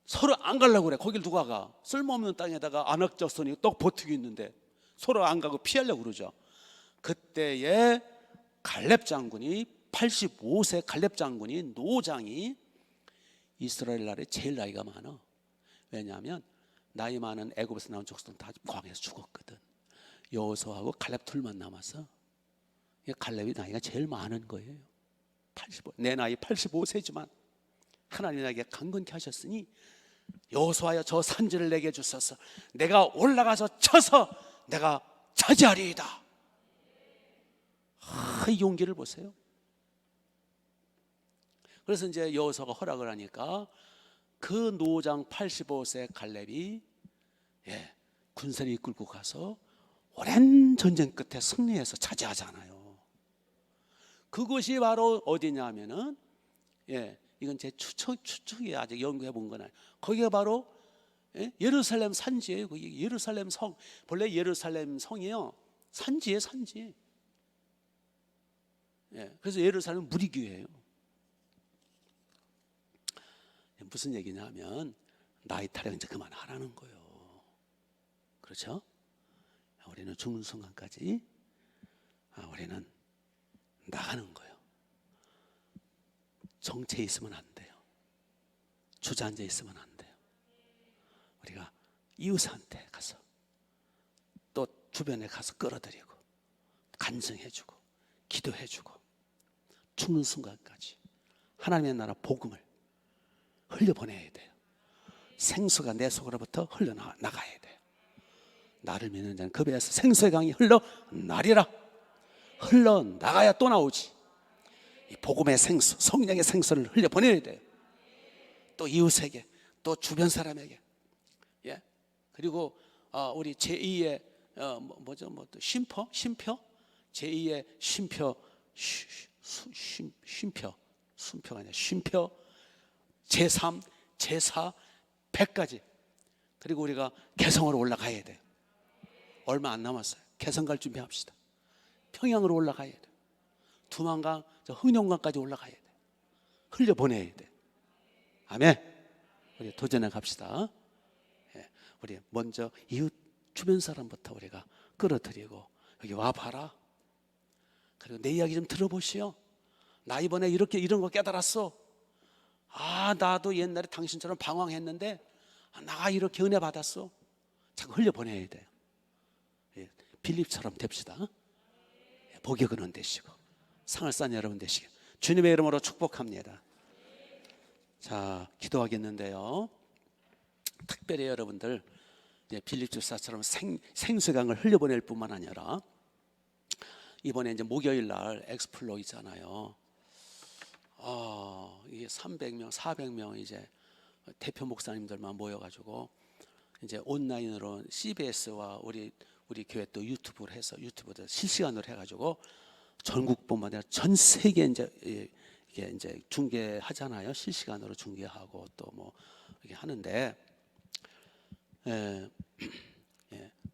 서로 안 가려고 그래. 거길 누가 가? 쓸모없는 땅에다가 아낙 자손이 떡 버티고 있는데 서로 안 가고 피하려고 그러죠. 그때에 갈렙 장군이 85세 갈렙 장군이 노장이 이스라엘 나라에 제일 나이가 많아. 왜냐하면 나이 많은 애굽에서 나온 족속은 다 광야에서 죽었거든. 여호수아하고 갈렙 둘만 남았어. 갈렙이 나이가 제일 많은 거예요. 85. 내 나이 85세지만 하나님이 나에게 강건케 하셨으니 여호수아여 저 산지를 내게 주소서. 내가 올라가서 쳐서 내가 차지하리이다. 이 용기를 보세요. 그래서 이제 여호수아가 허락을 하니까 그 노장 85세 갈렙이 군사를 이끌고 가서 오랜 전쟁 끝에 승리해서 차지하잖아요. 그것이 바로 어디냐면은 이건 제 추측이 아직 연구해 본 건 아니에요. 거기가 바로 예루살렘 산지예요. 거기 예루살렘 성. 본래 예루살렘 성이요 산지예요, 산지. 그래서 예루살렘은 무리교회예요. 무슨 얘기냐면 나이 타령 이제 그만하라는 거예요. 그렇죠? 우리는 죽는 순간까지 우리는 나가는 거예요. 정체에 있으면 안 돼요. 주저앉아 있으면 안 돼요. 우리가 이웃한테 가서 또 주변에 가서 끌어들이고 간증해주고 기도해주고 죽는 순간까지 하나님의 나라 복음을 흘려보내야 돼요. 생수가 내 속으로부터 흘러나가야 돼요. 나를 믿는 자는 그 배에서 생수의 강이 흘러나리라. 흘러나가야 또 나오지. 이 복음의 생수, 성령의 생수를 흘려보내야 돼요. 또 이웃에게, 또 주변 사람에게. 그리고 우리 제2의 쉼표? 제2의 쉼표, 쉼표가 아니라 쉼표, 제3, 제4, 100까지. 그리고 우리가 개성으로 올라가야 돼요. 얼마 안 남았어요. 개성 갈 준비합시다. 평양으로 올라가야 돼요. 두만강, 흥룡강까지 올라가야 돼요. 흘려보내야 돼요. 아멘. 우리 도전해 갑시다. 우리 먼저 이웃 주변 사람부터 우리가 끌어들이고 여기 와봐라. 그리고 내 이야기 좀 들어보시오. 나 이번에 이런 거 깨달았어. 나도 옛날에 당신처럼 방황했는데 나 이렇게 은혜 받았어. 자꾸 흘려보내야 돼요. 빌립처럼 됩시다. 복의 근원 되시고 상을 싼 여러분 되시길 주님의 이름으로 축복합니다. 자, 기도하겠는데요. 특별히 여러분들 빌립 집사처럼 생수강을 흘려보낼 뿐만 아니라 이번에 이제 목요일 날 엑스플로 있잖아요. 이게 300명, 400명 이제 대표 목사님들만 모여가지고 이제 온라인으로 CBS와 우리 교회 또 유튜브를 해서 유튜브도 실시간으로 해가지고 전국뿐만 아니라 전 세계 이게 이제 중계하잖아요. 실시간으로 중계하고 또 뭐 이렇게 하는데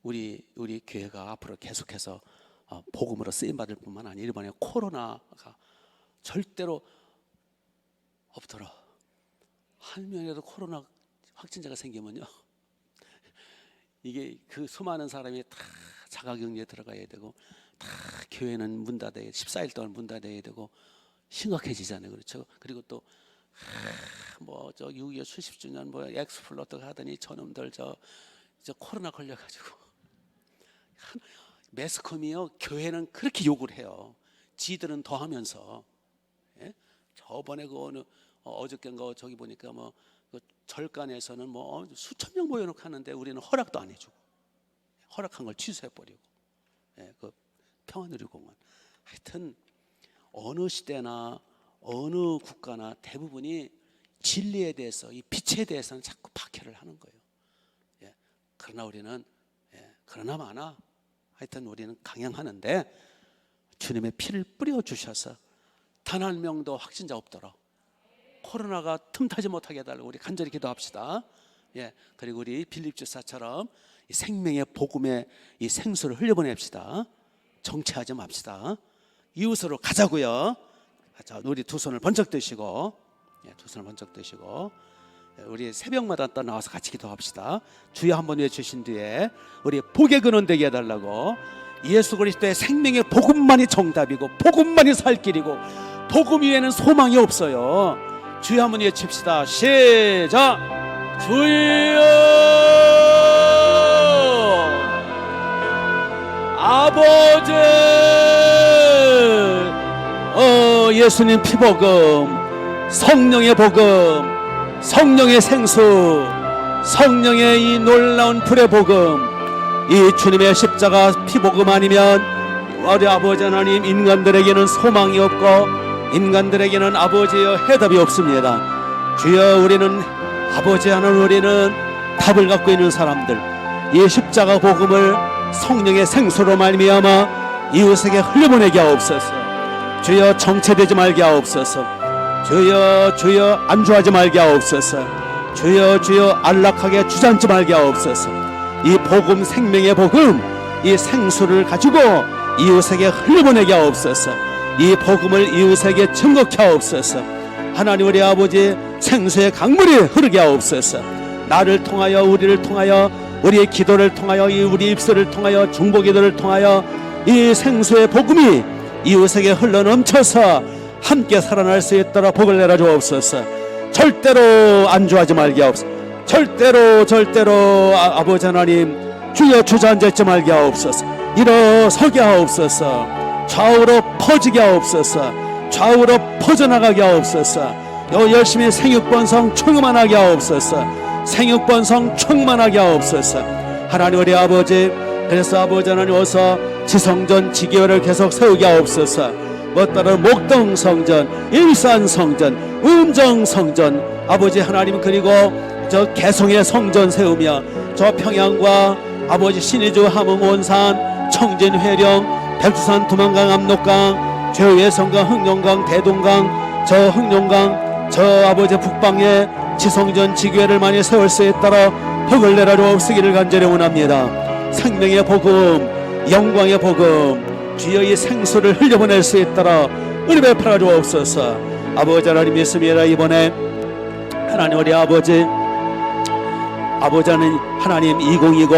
우리 교회가 앞으로 계속해서 복음으로 쓰임 받을 뿐만 아니라 이번에 코로나가 절대로 없더라. 한 명이라도 코로나 확진자가 생기면요, 이게 그 수많은 사람이 다 자가격리에 들어가야 되고 다 교회는 문 닫아야 14일 동안 문 닫아야 되고 심각해지잖아요. 그렇죠? 그리고 또 저 6.25 70주년 엑스플로트 하더니 저놈들 저 코로나 걸려가지고 매스컴이요 교회는 그렇게 욕을 해요. 지들은 더 하면서 저번에 그 어저께인가 저기 보니까 그 절간에서는 수천 명 모여놓고 하는데 우리는 허락도 안 해주고 허락한 걸 취소해버리고 그 평화누리공원 하여튼 어느 시대나 어느 국가나 대부분이 진리에 대해서 이 빛에 대해서는 자꾸 박해를 하는 거예요. 그러나 우리는 그러나 마나 하여튼 우리는 강행하는데 주님의 피를 뿌려 주셔서 단 한 명도 확진자 없도록 코로나가 틈타지 못하게 해달라고 우리 간절히 기도합시다. 그리고 우리 빌립 주사처럼 이 생명의 복음의 이 생수를 흘려보냅시다. 정체하지 맙시다. 이웃으로 가자고요. 자, 우리 두 손을 번쩍 드시고, 두 손을 번쩍 드시고, 우리 새벽마다 또 나와서 같이 기도합시다. 주여 한번 외치신 뒤에 우리 복의 근원 되게 해달라고. 예수 그리스도의 생명의 복음만이 정답이고 복음만이 살 길이고 복음 위에는 소망이 없어요. 주여 한번 외칩시다. 시작. 주여 아버지 예수님 피복음, 성령의 복음, 성령의 생수, 성령의 이 놀라운 불의 복음, 이 주님의 십자가 피복음 아니면 우리 아버지 하나님 인간들에게는 소망이 없고 인간들에게는 아버지여 해답이 없습니다. 주여 우리는 아버지 하나님 우리는 답을 갖고 있는 사람들, 이 십자가 복음을 성령의 생수로 말미암아 이웃에게 흘려보내게 하옵소서. 주여 정체되지 말게 하옵소서. 주여 안주하지 말게 하옵소서. 주여 안락하게 주저앉지 말게 하옵소서. 이 복음 생명의 복음 이 생수를 가지고 이웃에게 흘려보내게 하옵소서. 이 복음을 이웃에게 증거케 하옵소서. 하나님 우리 아버지 생수의 강물이 흐르게 하옵소서. 나를 통하여 우리를 통하여 우리의 기도를 통하여 우리 입술을 통하여 중보기도를 통하여 이 생수의 복음이 이웃에게 흘러넘쳐서 함께 살아날 수 있도록 복을 내려 주옵소서. 절대로 안주하지 말게 하옵소서. 절대로 아버지 하나님 주여 주저앉지 말게 하옵소서. 일어서게 하옵소서. 좌우로 퍼지게 하옵소서. 좌우로 퍼져나가게 하옵소서. 열심히 생육번성 충만하게 하옵소서. 생육번성 충만하게 하옵소서. 하나님 우리 아버지 그래서 아버지 하나님 어서 지성전 지교회를 계속 세우게 하옵소서. 따라 목동성전, 일산성전, 음정성전 아버지 하나님 그리고 저 개성의 성전 세우며 저 평양과 아버지 신의주 함흥 원산 청진 회령 백두산 두만강 압록강 죄외성강 흥룡강 대동강 저 흥룡강 저 아버지 북방에 지성전 지교회를 많이 세울 수 있도록 복을 내려 주옵시기를 간절히 원합니다. 생명의 복음 영광의 복음 주여 이 생수를 흘려보낼 수 있도록 은혜 베풀어 주옵소서. 아버지 하나님 믿습니다. 이번에 하나님 우리 아버지 하나님 2020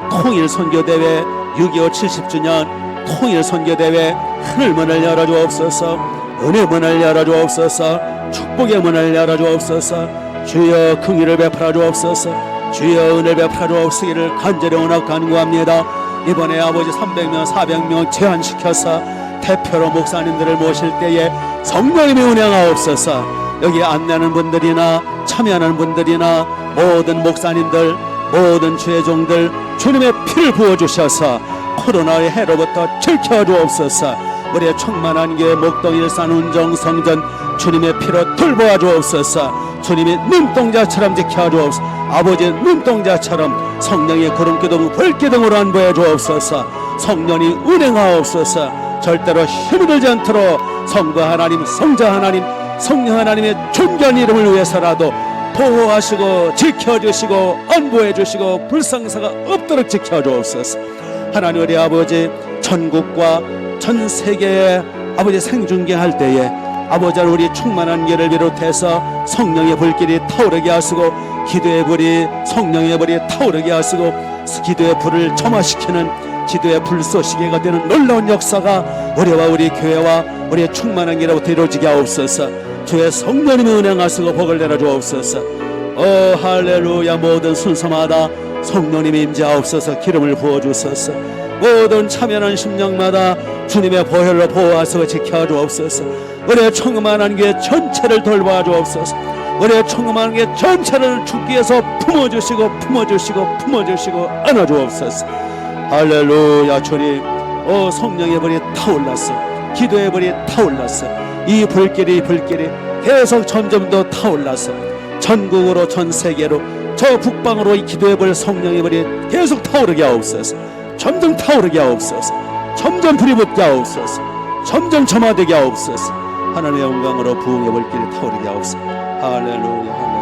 통일선교대회 6.25 70주년 통일선교대회 하늘문을 열어주옵소서. 은혜문을 열어주옵소서. 축복의 문을 열어주옵소서. 주여 긍휼을 베풀어 주옵소서. 주여 은혜 베풀어 주옵시기를 간절히 원하고 간구합니다. 이번에 아버지 300명 400명 제한시켜서 대표로 목사님들을 모실 때에 성령님이 운행하옵소서. 여기 안내하는 분들이나 참여하는 분들이나 모든 목사님들 모든 주의 종들 주님의 피를 부어주셔서 코로나의 해로부터 지켜주옵소서. 우리의 충만한 교회 목동 일산 운정 성전 주님의 피로 돌보아 주옵소서. 주님이 눈동자처럼 지켜주옵소서. 아버지 눈동자처럼 성령의 구름기둥 불기둥으로 안보해 주옵소서. 성령이 운행하옵소서. 절대로 힘이 들지 않도록 성부 하나님 성자 하나님 성령 하나님의 존귀한 이름을 위해서라도 보호하시고 지켜주시고 안보해 주시고 불상사가 없도록 지켜주옵소서. 하나님 우리 아버지 전국과 전 세계에 아버지 생중계할 때에 아버지 우리 충만한 교회를 비롯해서 성령의 불길이 타오르게 하시고 기도의 불이 성령의 불이 타오르게 하시고 기도의 불을 점화시키는 기도의 불쏘시개가 되는 놀라운 역사가 우리와 우리 교회와 우리의 충만한 교회로부터 이루어지게 하옵소서. 주의 성령님이 운행하시고 복을 내려 주옵소서. 할렐루야. 모든 순서마다 성령님이 임재하옵소서. 기름을 부어주소서. 모든 참여하는 심령마다 주님의 보혈로 보호하시고 지켜주옵소서. 우리의 충만한 교회 전체를 돌봐 주옵소서. 우리의 충만한 교회 전체를 주께서 품어주시고 품어주시고 품어주시고 안아주옵소서. 할렐루야. 주님, 오 성령의 불이 타올랐어. 기도의 불이 타올랐어. 이 불길이 계속 점점 더 타올랐어. 전국으로 전 세계로 저 북방으로 이 기도의 불 성령의 불이 계속 타오르게 하옵소서. 점점 타오르게 하옵소서. 점점 불이 붙게 하옵소서. 점점 점화되게 하옵소서. 하나님의 영광으로 부흥의 불길이 타오르게 하옵소서. 할렐루야.